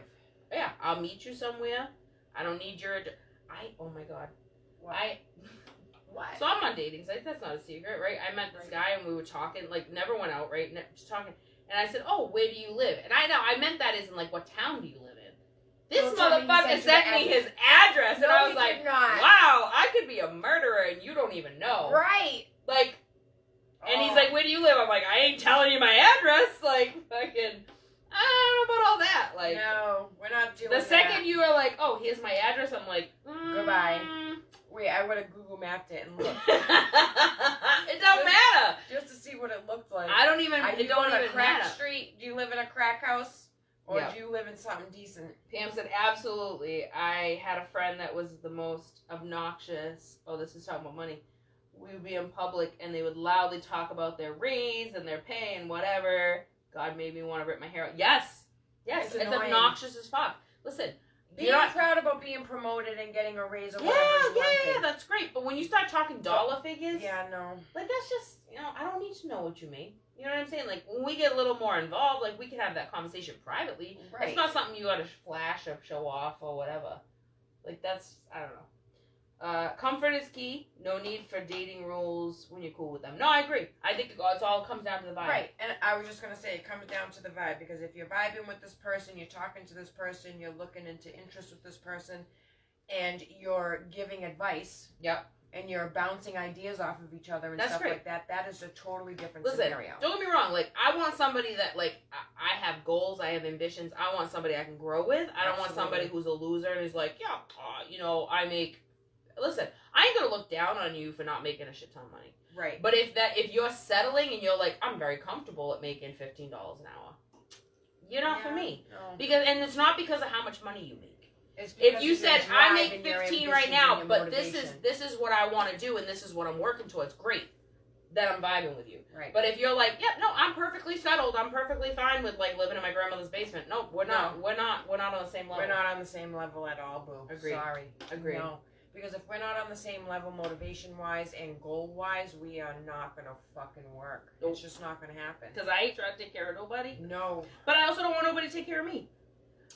Yeah, I'll meet you somewhere. I don't need your. Oh my god. What? What? So I'm on dating sites. That's not a secret, right? I met this guy and we were talking. Like, never went out, right? Just talking. And I said, "Oh, where do you live?" And I meant that as in like, what town do you live in? This motherfucker sent me his address, and I was like, "Wow, I could be a murderer and you don't even know." Right. Like, and he's like, "Where do you live?" I'm like, "I ain't telling you my address." Like, fucking, I don't know about all that. Like, no, we're not doing the that. second you are like, "Oh, here's my address," I'm like, Goodbye. Wait, I would have Google mapped it and looked. It don't matter. Just to see what it looked like. I don't even. Are It you don't on a even crack matter. street? Do you live in a crack house? Or Yeah. do you live in something decent? Pam said, absolutely. I had a friend that was the most obnoxious. Oh, this is talking about money. We would be in public and they would loudly talk about their raise and their pay and whatever. God made me want to rip my hair out. Yes. Yes. It's It's annoying. obnoxious as fuck. Listen. Being proud about being promoted and getting a raise or Yeah, whatever is one yeah, thing. that's great. But when you start talking dollar figures, Yeah, no. like that's just, I don't need to know what you make. You know what I'm saying? Like when we get a little more involved, like we can have that conversation privately. Right. It's not something you gotta flash or show off or whatever. Like that's, I don't know. Comfort is key. No need for dating rules when you're cool with them. No, I agree. I think it all comes down to the vibe. Right, and I was just going to say, it comes down to the vibe, because if you're vibing with this person, you're talking to this person, you're looking into interest with this person, and you're giving advice. Yep. And you're bouncing ideas off of each other and That's stuff great. like that. That is a totally different Listen, scenario. don't get me wrong. Like, I want somebody that, like, I have goals, I have ambitions. I want somebody I can grow with. I don't want somebody who's a loser and is like, yeah, I make... Listen, I ain't gonna look down on you for not making a shit ton of money. Right. But if you're settling and you're like, I'm very comfortable at making $15 an hour, you're not for me. No. And it's not because of how much money you make. It's If you of your said I drive make and your 15 right ambitions now, and your but this motivation. is what I want to do and this is what I'm working towards, great. Then I'm vibing with you. Right. But if you're like, yep, no, I'm perfectly settled. I'm perfectly fine with like living in my grandmother's basement. No, we're not. We're not on the same level. We're not on the same level at all, boo. Agreed. Sorry. Agreed. No. Because if we're not on the same level motivation-wise and goal-wise, we are not going to fucking work. Nope. It's just not going to happen. Because I ain't trying to take care of nobody. No. But I also don't want nobody to take care of me.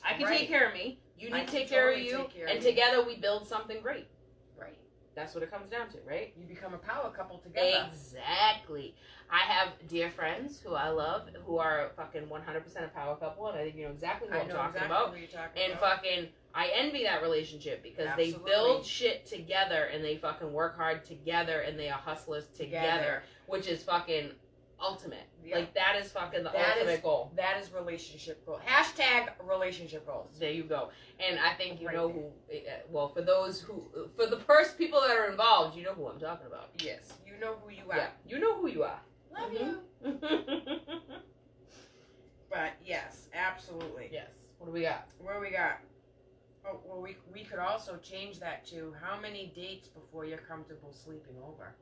I can Right. take care of me. You I need to can take care of totally you. take care of And you. together we build something great. Right. That's what it comes down to, right? You become a power couple together. Exactly. I have dear friends who I love who are fucking 100% a power couple, and I think you know exactly what I I'm know talking exactly about. what you're talking And about. fucking, I envy that relationship because they Absolutely. build shit together and they fucking work hard together and they are hustlers together, which is fucking ultimate. Yeah. Like, that is fucking the That ultimate is- goal. That is relationship goal. Hashtag relationship goals. There you go. And I think you Right know there. who, well, for those who, for the first people that are involved, you know who I'm talking about. Yes. You know who you are. Yeah, you know who you are. Love Mhm. you. But yes, absolutely. Yes. What do we got? What do we got? Oh, well, we could also change that to how many dates before you're comfortable sleeping over.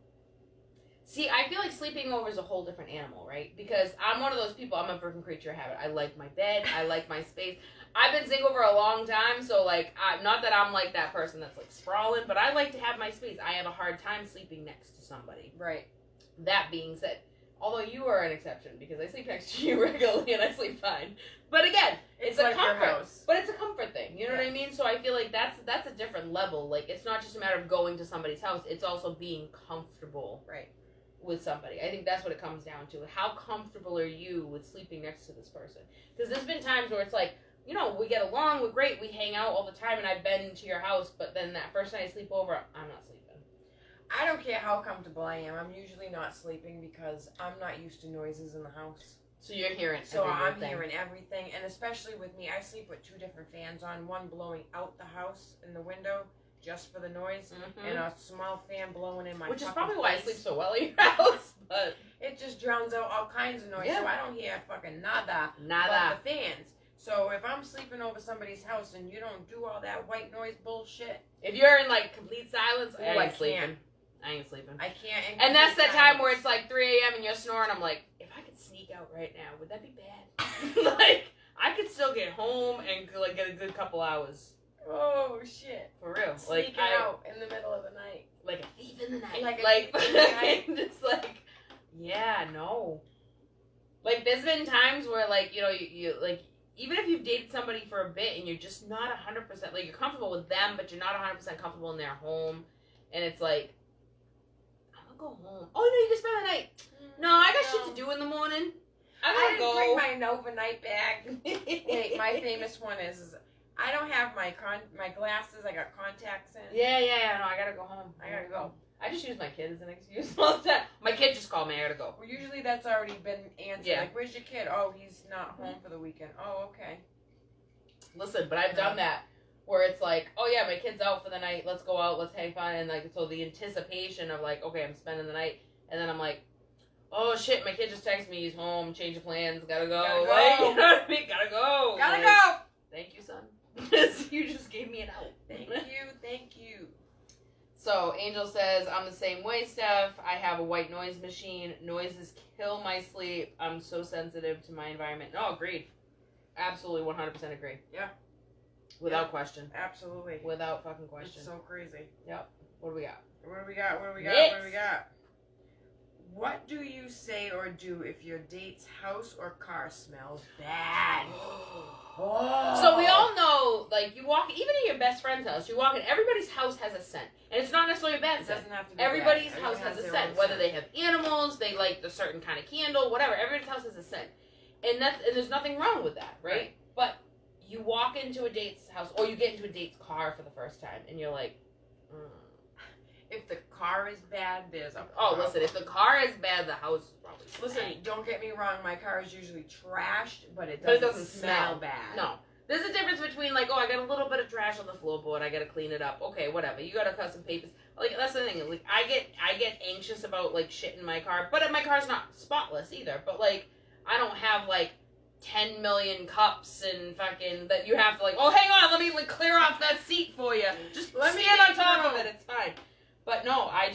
See, I feel like sleeping over is a whole different animal, right? Because I'm one of those people, I'm a freaking creature of habit. I like my bed, I like my space. I've been single for a long time, so, like, not that I'm, like, that person that's, like, sprawling, but I like to have my space. I have a hard time sleeping next to somebody. Right. That being said, although you are an exception, because I sleep next to you regularly and I sleep fine. But again, it's a like your comfort. house. But it's a comfort thing, you know what Yeah. I mean? So I feel like that's a different level. Like, it's not just a matter of going to somebody's house, it's also being comfortable Right. with somebody. I think that's what it comes down to. How comfortable are you with sleeping next to this person? Because there's been times where it's like, you know, we get along, we're great, we hang out all the time, and I've been to your house, but then that first night I sleep over, I'm not sleeping. I don't care how comfortable I am. I'm usually not sleeping because I'm not used to noises in the house. So you're hearing So every I'm little thing. hearing everything, and especially with me, I sleep with two different fans on. One blowing out the house in the window just for the noise, Mhm. and a small fan blowing in my Which is fucking probably why I face. sleep so well in your house, but It just drowns out all kinds of noise, Yeah. so I don't hear fucking nada. nada. But the fans. So if I'm sleeping over somebody's house and you don't do all that white noise bullshit, If you're in like complete silence, Ooh, I I ain't sleeping. can't. I ain't sleeping. I can't. And that's that time where it's like 3 a.m. and you're snoring. I'm like, if I could sneak out right now, would that be bad? Like, I could still get home and like get a good couple hours. Oh shit! For real. Sneaking Like, out in the middle of the night. like a thief in the night. Like a Like, thief in the night. just like, yeah, no. Like, there's been times where, like, you know, you like, even if you've dated somebody for a bit and you're just not 100%, like, you're comfortable with them, but you're not 100% comfortable in their home, and it's like, I'm gonna go home. Oh, no, you can spend the night. No, I got shit to do in the morning. I I gotta didn't go. bring my overnight bag. Wait, my famous one is I don't have my glasses. I got contacts in. Yeah, no, I gotta go home. I gotta go. I just use my kid as an excuse all the time. My kid just called me, I gotta go. Well, usually that's already been answered. Yeah. Like, where's your kid? Oh, he's not home for the weekend. Oh, okay. Listen, but I've done that where it's like, oh yeah, my kid's out for the night, let's go out, let's hang fun, and like, so the anticipation of like, okay, I'm spending the night, and then I'm like, oh shit, my kid just texted me, he's home, change of plans, gotta go. Gotta go. Like, you know what I mean? Gotta go. Gotta Like, go. Thank you, son. You just gave me an out. Thank you. Thank you. So, Angel says, I'm the same way, Steph. I have a white noise machine. Noises kill my sleep. I'm so sensitive to my environment. No, agreed. Absolutely 100% agree. Yeah. Without question. Absolutely. Without fucking question. It's so crazy. What do we got? What do we got? What do we got? Next. What do we got? What do you say or do if your date's house or car smells bad? Oh. So we all know, like, you walk, even in your best friend's house, you walk in, everybody's house has a scent. And it's not necessarily a bad It scent. doesn't have to be Everybody's bad. house Everyone has a their scent. own Whether they have animals, they like a certain kind of candle, whatever. Everybody's house has a scent. And there's nothing wrong with that, right? Right. But you walk into a date's house, or you get into a date's car for the first time, and you're like, If the car is bad, there's a oh, problem. listen, if the car is bad, the house is probably Listen, stank. don't get me wrong. My car is usually trashed, but it But it doesn't, doesn't smell smell. bad. No. There's a difference between, like, oh, I got a little bit of trash on the floorboard, I gotta clean it up. Okay, whatever. You gotta cut some papers. Like, that's the thing. Like, I get anxious about, like, shit in my car. But my car's not spotless either. But, like, I don't have, like, 10 million cups and fucking that you have to, like, oh, hang on, let me, like, clear off that seat for you. Just Let me stand on top know. of it. It's fine. But no, I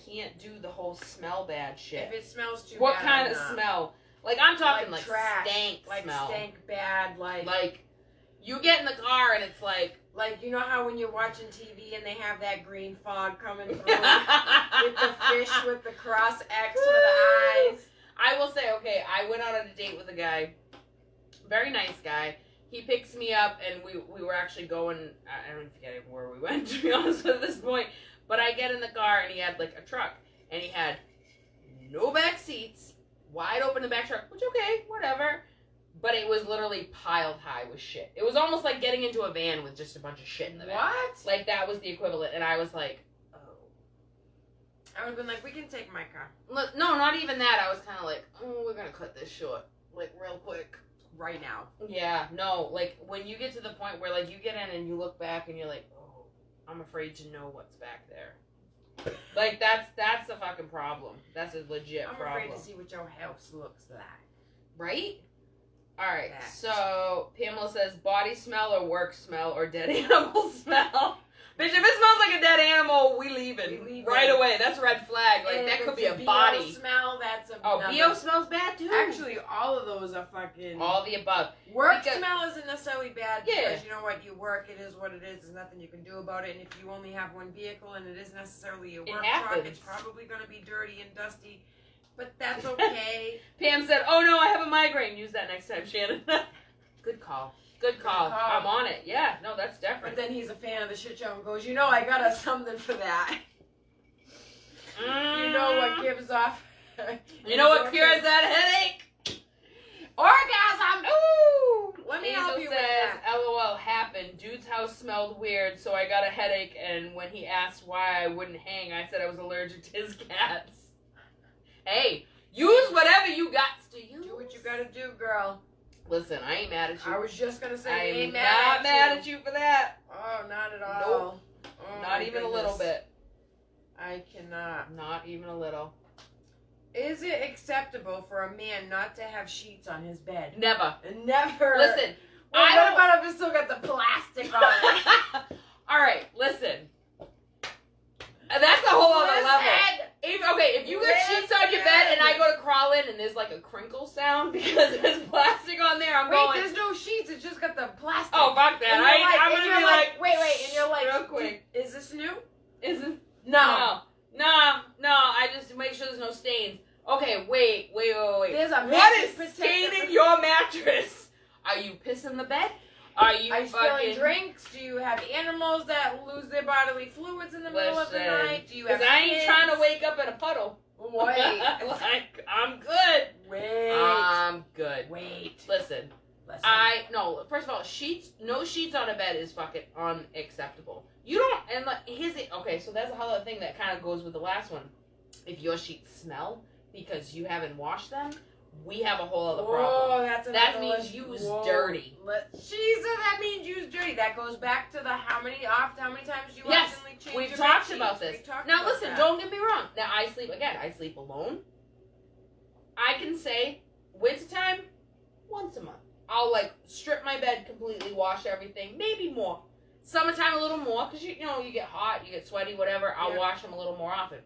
can't do the whole smell bad shit. If it smells too What bad, kind I'm of not. smell? Like, I'm talking, like trash, stank like smell. stank bad, like Like, You get in the car and it's like you know how when you're watching TV and they have that green fog coming through with the fish with the cross X for the eyes. I will say, okay, I went out on a date with a guy, very nice guy. He picks me up, and we were actually going, I don't forget where we went, to be honest at this point, but I get in the car, and he had, like, a truck, and he had no back seats, wide open the back truck, which, okay, whatever, but it was literally piled high with shit. It was almost like getting into a van with just a bunch of shit in the back. What? Like, that was the equivalent, and I was like, I would have been like, we can take my car. no, not even that. I was kind of like, oh, we're going to cut this short, like, real quick. Right now. Yeah, no, like, when you get to the point where, like, you get in and you look back and you're like, oh, I'm afraid to know what's back there. Like, that's the fucking problem. That's a legit problem. I'm afraid to see what your house looks like. Right? Alright, That. so Pamela says body smell or work smell or dead animal smell. Bitch, if it smells like a dead animal, we leaving right away. That's a red flag. Like, And that if could be it's a body. smell, that's a Oh, BO smells bad too. Actually, all of those are fucking. All the above. Work Because- smell isn't necessarily bad Yeah. because you know what, you work, it is what it is, there's nothing you can do about it, and if you only have one vehicle and it isn't necessarily a It work truck, happens. it's probably going to be dirty and dusty, but that's okay. Pam said, oh no, I have a migraine. Use that next time, Shannon. Good call. Good call. Good call. I'm on it. Yeah, no, that's But different. then he's a fan of the shit show and goes, you know, I got us something for that. You know what gives off. You know what cures that headache? Orgasm! Ooh! Let me Angel help you with says, that. LOL happened. Dude's house smelled weird, so I got a headache, and when he asked why I wouldn't hang, I said I was allergic to his cats. Hey, use whatever you got to use. Do what you gotta do, girl. Listen, I ain't mad at you. I was just gonna say, I I am ain't not mad at you for that. Oh, not at all. Nope. Oh, Not my even a little goodness. bit. I cannot. Not even a little. Is it acceptable for a man not to have sheets on his bed? Never. Never. Listen, Well, I what don't- about if it's still got the plastic on it? All right, listen. That's a whole other level. Listen. If you got sheets on your bed and I go to crawl in and there's like a crinkle sound because there's plastic on there, I'm Wait, going. there's no sheets. It's just got the plastic. Oh, fuck that! And you're like- I'm and gonna you're be like, wait, and you're like, real quick. Is this new? Isn't No. no. I just make sure there's no stains. Okay, wait. There's a What mattress is protector. staining your mattress? Are you pissing the bed? Are you Are you spilling fucking? drinks? Do you have animals that lose their bodily fluids in the middle of the Listen, night? Do you have Because I ain't kids? trying to wake up in a puddle. Wait. Like, I'm good. Wait. I'm good. Wait. Listen, first of all, no sheets on a bed is fucking unacceptable. You don't, and like, okay, so that's a whole other thing that kind of goes with the last one. If your sheets smell because you haven't washed them, we have a whole other problem. Oh, that's That another means one. use Whoa. dirty. Jesus, that means use dirty. That goes back to the how many times you Yes, accidentally change we've your talked bed about sheets. this. We've talked Now about listen, that. don't get me wrong. Now I sleep alone. I can say, wintertime, once a month. I'll like strip my bed completely, wash everything, maybe more. Summertime a little more, because you know, you get hot, you get sweaty, whatever. I'll Yeah. wash them a little more often.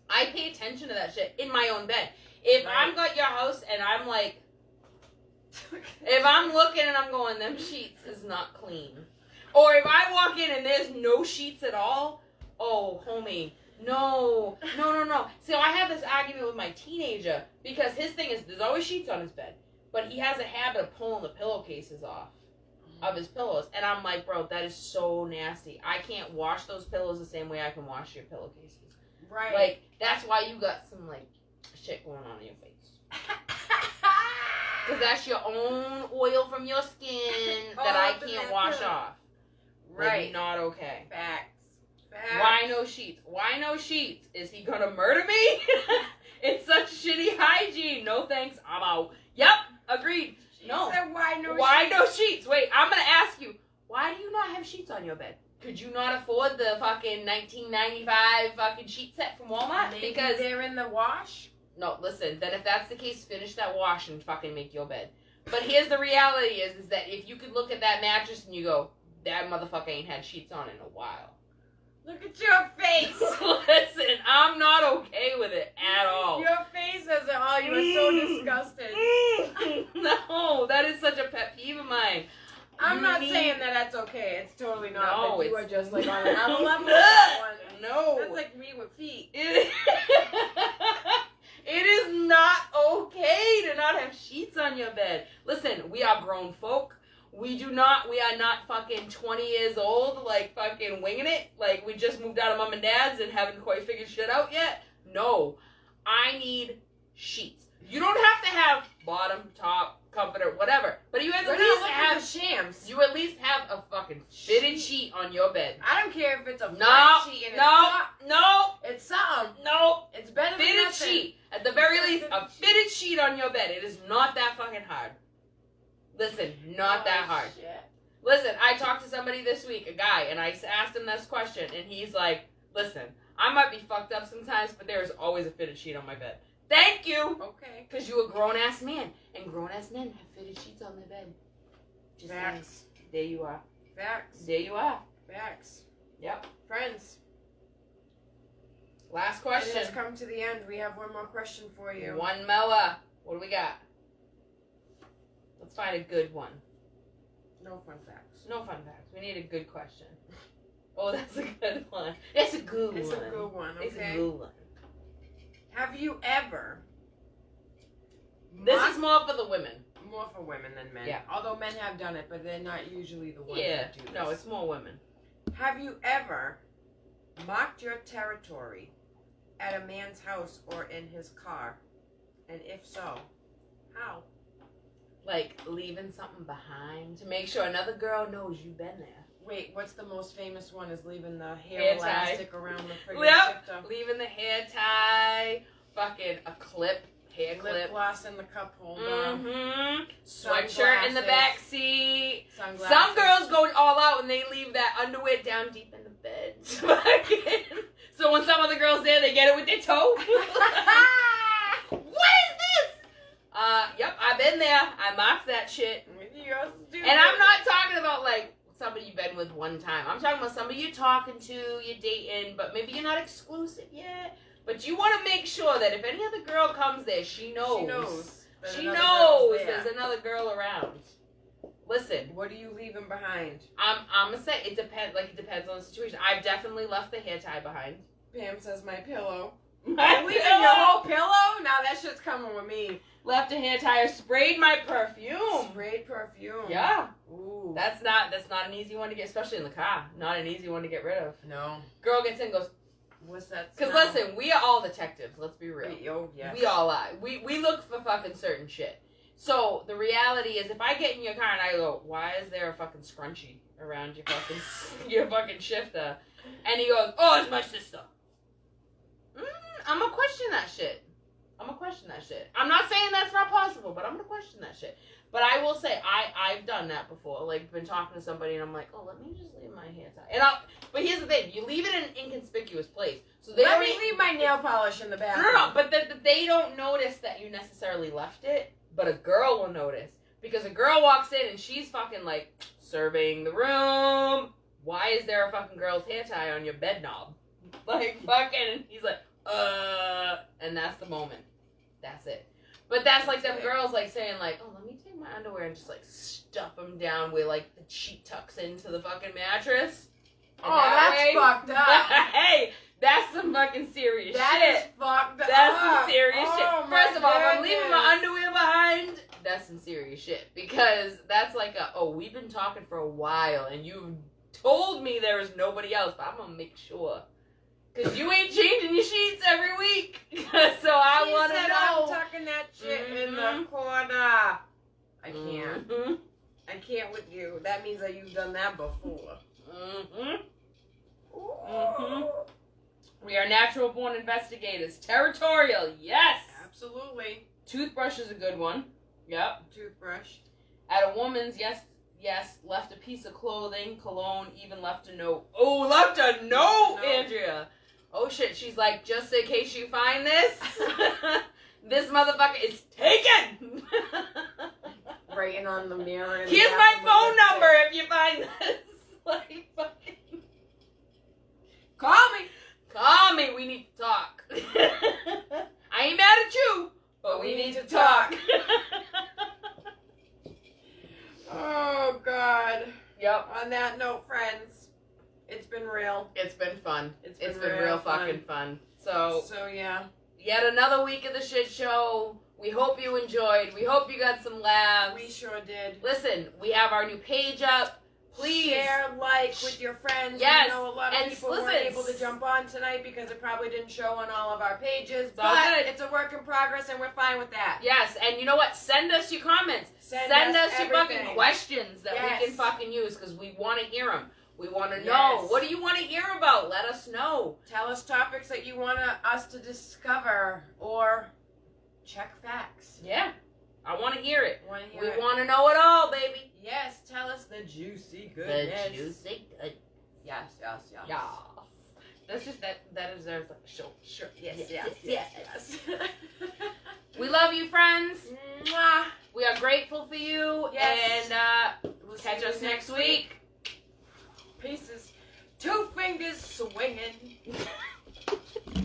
I pay attention to that shit in my own bed. If Right. I'm got your house and I'm like, if I'm looking and I'm going, them sheets is not clean. Or if I walk in and there's no sheets at all, oh, homie, no. See, I have this argument with my teenager because his thing is there's always sheets on his bed, but he has a habit of pulling the pillowcases off of his pillows. And I'm like, bro, that is so nasty. I can't wash those pillows the same way I can wash your pillowcases. Right. Like, that's why you got some, like, shit going on in your face. Because that's your own oil from your skin that I can't wash off. Right. Like, not okay. Facts. Why no sheets? Why no sheets? Is he gonna murder me? It's such shitty hygiene. No thanks. I'm out. Yep. Agreed. She No. said, why No sheets? Wait, I'm gonna ask you. Why do you not have sheets on your bed? Could you not afford the fucking 1995 fucking sheet set from Walmart? Maybe Because they're in the wash. no, listen. Then if that's the case, finish that wash and fucking make your bed. But here's the reality: is that if you could look at that mattress and you go, that motherfucker ain't had sheets on in a while. Look at your face. Listen, I'm not okay with it at all. Your face says it all. You are so disgusted. No, that is such a pet peeve of mine. I'm You not need- saying that that's okay. It's totally not. No, but you are it's- just like on another level with that one. No. That's like me with feet. It is not okay to not have sheets on your bed. Listen, we are grown folk. We are not fucking 20 years old, like fucking winging it. Like we just moved out of mom and dad's and haven't quite figured shit out yet. No. I need sheets. You don't have to have bottom, top, comforter, whatever. But you at We're least not have looking for shams. you at least have a fucking fitted sheet on your bed. I don't care if it's a No, flat sheet and no, it's something. no. It's better than Fitted nothing. sheet. At the very It's a least, a fitted sheet on your bed. It is not that fucking hard. Listen, not that hard. Shit. Listen, I talked to somebody this week, a guy, and I asked him this question, and he's like, listen, I might be fucked up sometimes, but there is always a fitted sheet on my bed. Thank you! Okay. Because you a grown-ass man, and grown-ass men have fitted sheets on their bed. Just saying. Facts. There you are. Facts. There you are. Facts. Yep. Friends. Last It question. has come to the end. We have one more question for you. One Moa. What do we got? Let's find a good one. No fun facts. No fun facts. We need a good question. Oh, that's a good one. That's a good It's one. a good one, It's a okay? good one. Have you ever... This is more for the women. More for women than men. Yeah. Although men have done it, but they're not usually the ones Yeah. that do this. No, it's more women. Have you ever marked your territory at a man's house or in his car? And if so, how? Like leaving something behind to make sure another girl knows you've been there. Wait, what's the most famous one? Is leaving the hair Hair tie. elastic around the friggin' Yep. shifter. Leaving the hair tie, fucking a clip, hair Lip clip. gloss in the cup holder. Mm-hmm. Sweatshirt in the Sunglasses. back seat. Sunglasses. Some girls go all out and they leave that underwear down deep in the bed. So when some other girls there, they get it with their toe. What is this? Yep, I've been there. I mocked that shit. You're stupid. And I'm not talking about like somebody you've been with one time. I'm talking about somebody you're talking to, you're dating, but maybe you're not exclusive yet. But you want to make sure that if any other girl comes there, she knows. She knows. that She another knows girl's there. there's another girl around. Listen, What are you leaving behind? I'm gonna say it depends. Like it depends on the situation. I've definitely left the hair tie behind. Pam says my pillow. My You're leaving pillow. your whole pillow? Now that shit's coming with me. Left a hair tie. Sprayed my perfume. Sprayed perfume. Yeah, Ooh. that's not an easy one to get, especially in the car. Not an easy one to get rid of. No. Girl gets in, and goes. What's that? Because smell? listen, we are all detectives. Let's be real. Yo, yes. We all are. We look for fucking certain shit. So the reality is, if I get in your car and I go, "Why is there a fucking scrunchie around your fucking your fucking shifter?" and he goes, "Oh, it's my sister." I'm gonna question that shit. I'm not saying that's not possible, but I'm gonna question that shit. But I will say, I've done that before. Like, been talking to somebody and I'm like, "Oh, let me just leave my hair tie." But here's the thing: you leave it in an inconspicuous place, so they Let already me leave my nail polish in the bathroom. no, but they don't notice that you necessarily left it, but a girl will notice. Because a girl walks in and she's fucking like surveying the room. Why is there a fucking girl's hair tie on your bed knob? Like fucking, and he's like, and that's the moment. That's it. But that's like them girls like saying like, "Oh, let me take my underwear and just like stuff them down where like the sheet tucks into the fucking mattress." And Oh, that's way- fucked up. Hey, that's some fucking serious That shit. is fucked up. That's some serious Oh, shit. my First of all, if I'm goodness. leaving my underwear behind, that's some serious shit. Because that's like we've been talking for a while and you've told me there is nobody else, but I'm gonna make sure. Because you ain't changing your sheets every week. So I want to I'm know. tucking that shit in the Mhm. corner. I can't. Mhm. I can't with you. That means that you've done that before. Mhm. Ooh. We are natural born investigators. Territorial, yes. Absolutely. Toothbrush is a good one. Yep. Toothbrush. At a woman's, yes, left a piece of clothing, cologne, even left a note. Oh, left a note, No. Andrea. Oh shit, she's like, just in case you find this, this motherfucker is taken. Writing on the mirror. in the Here's my bathroom phone with lipstick. number if you find this. Like, fucking, Call me. call me, we need to talk. I ain't mad at you, but we need to talk. Oh, God. Yep. On that note, friends, it's been real. It's been fun. It's It's been been real real fucking fun. So, yeah. yet another week of the shit show. We hope you enjoyed. We hope you got some laughs. We sure did. Listen, we have our new page up. Please share, like with your friends. Yes, We know a lot of and people listen. weren't able to jump on tonight because it probably didn't show on all of our pages. It's all But good. it's a work in progress, and we're fine with that. Yes, and you know what? Send us your comments. Send us your everything. fucking questions that Yes. we can fucking use because we want to hear them. We want to Yes. know. What do you want to hear about? Let us know. Tell us topics that you want us to discover or check facts. Yeah, I want to hear it. Want to hear We it? want to know it all, baby. Yes, tell us the juicy The goodness. juicy good. Yes, yes, yes. Yes. That's just that deserves like a show. Sure. Yes, Yes, yes, yes, yes. We love you, friends. Mwah. We are grateful for you. Yes. And We'll catch see you us next week. Pieces. 2 fingers swinging.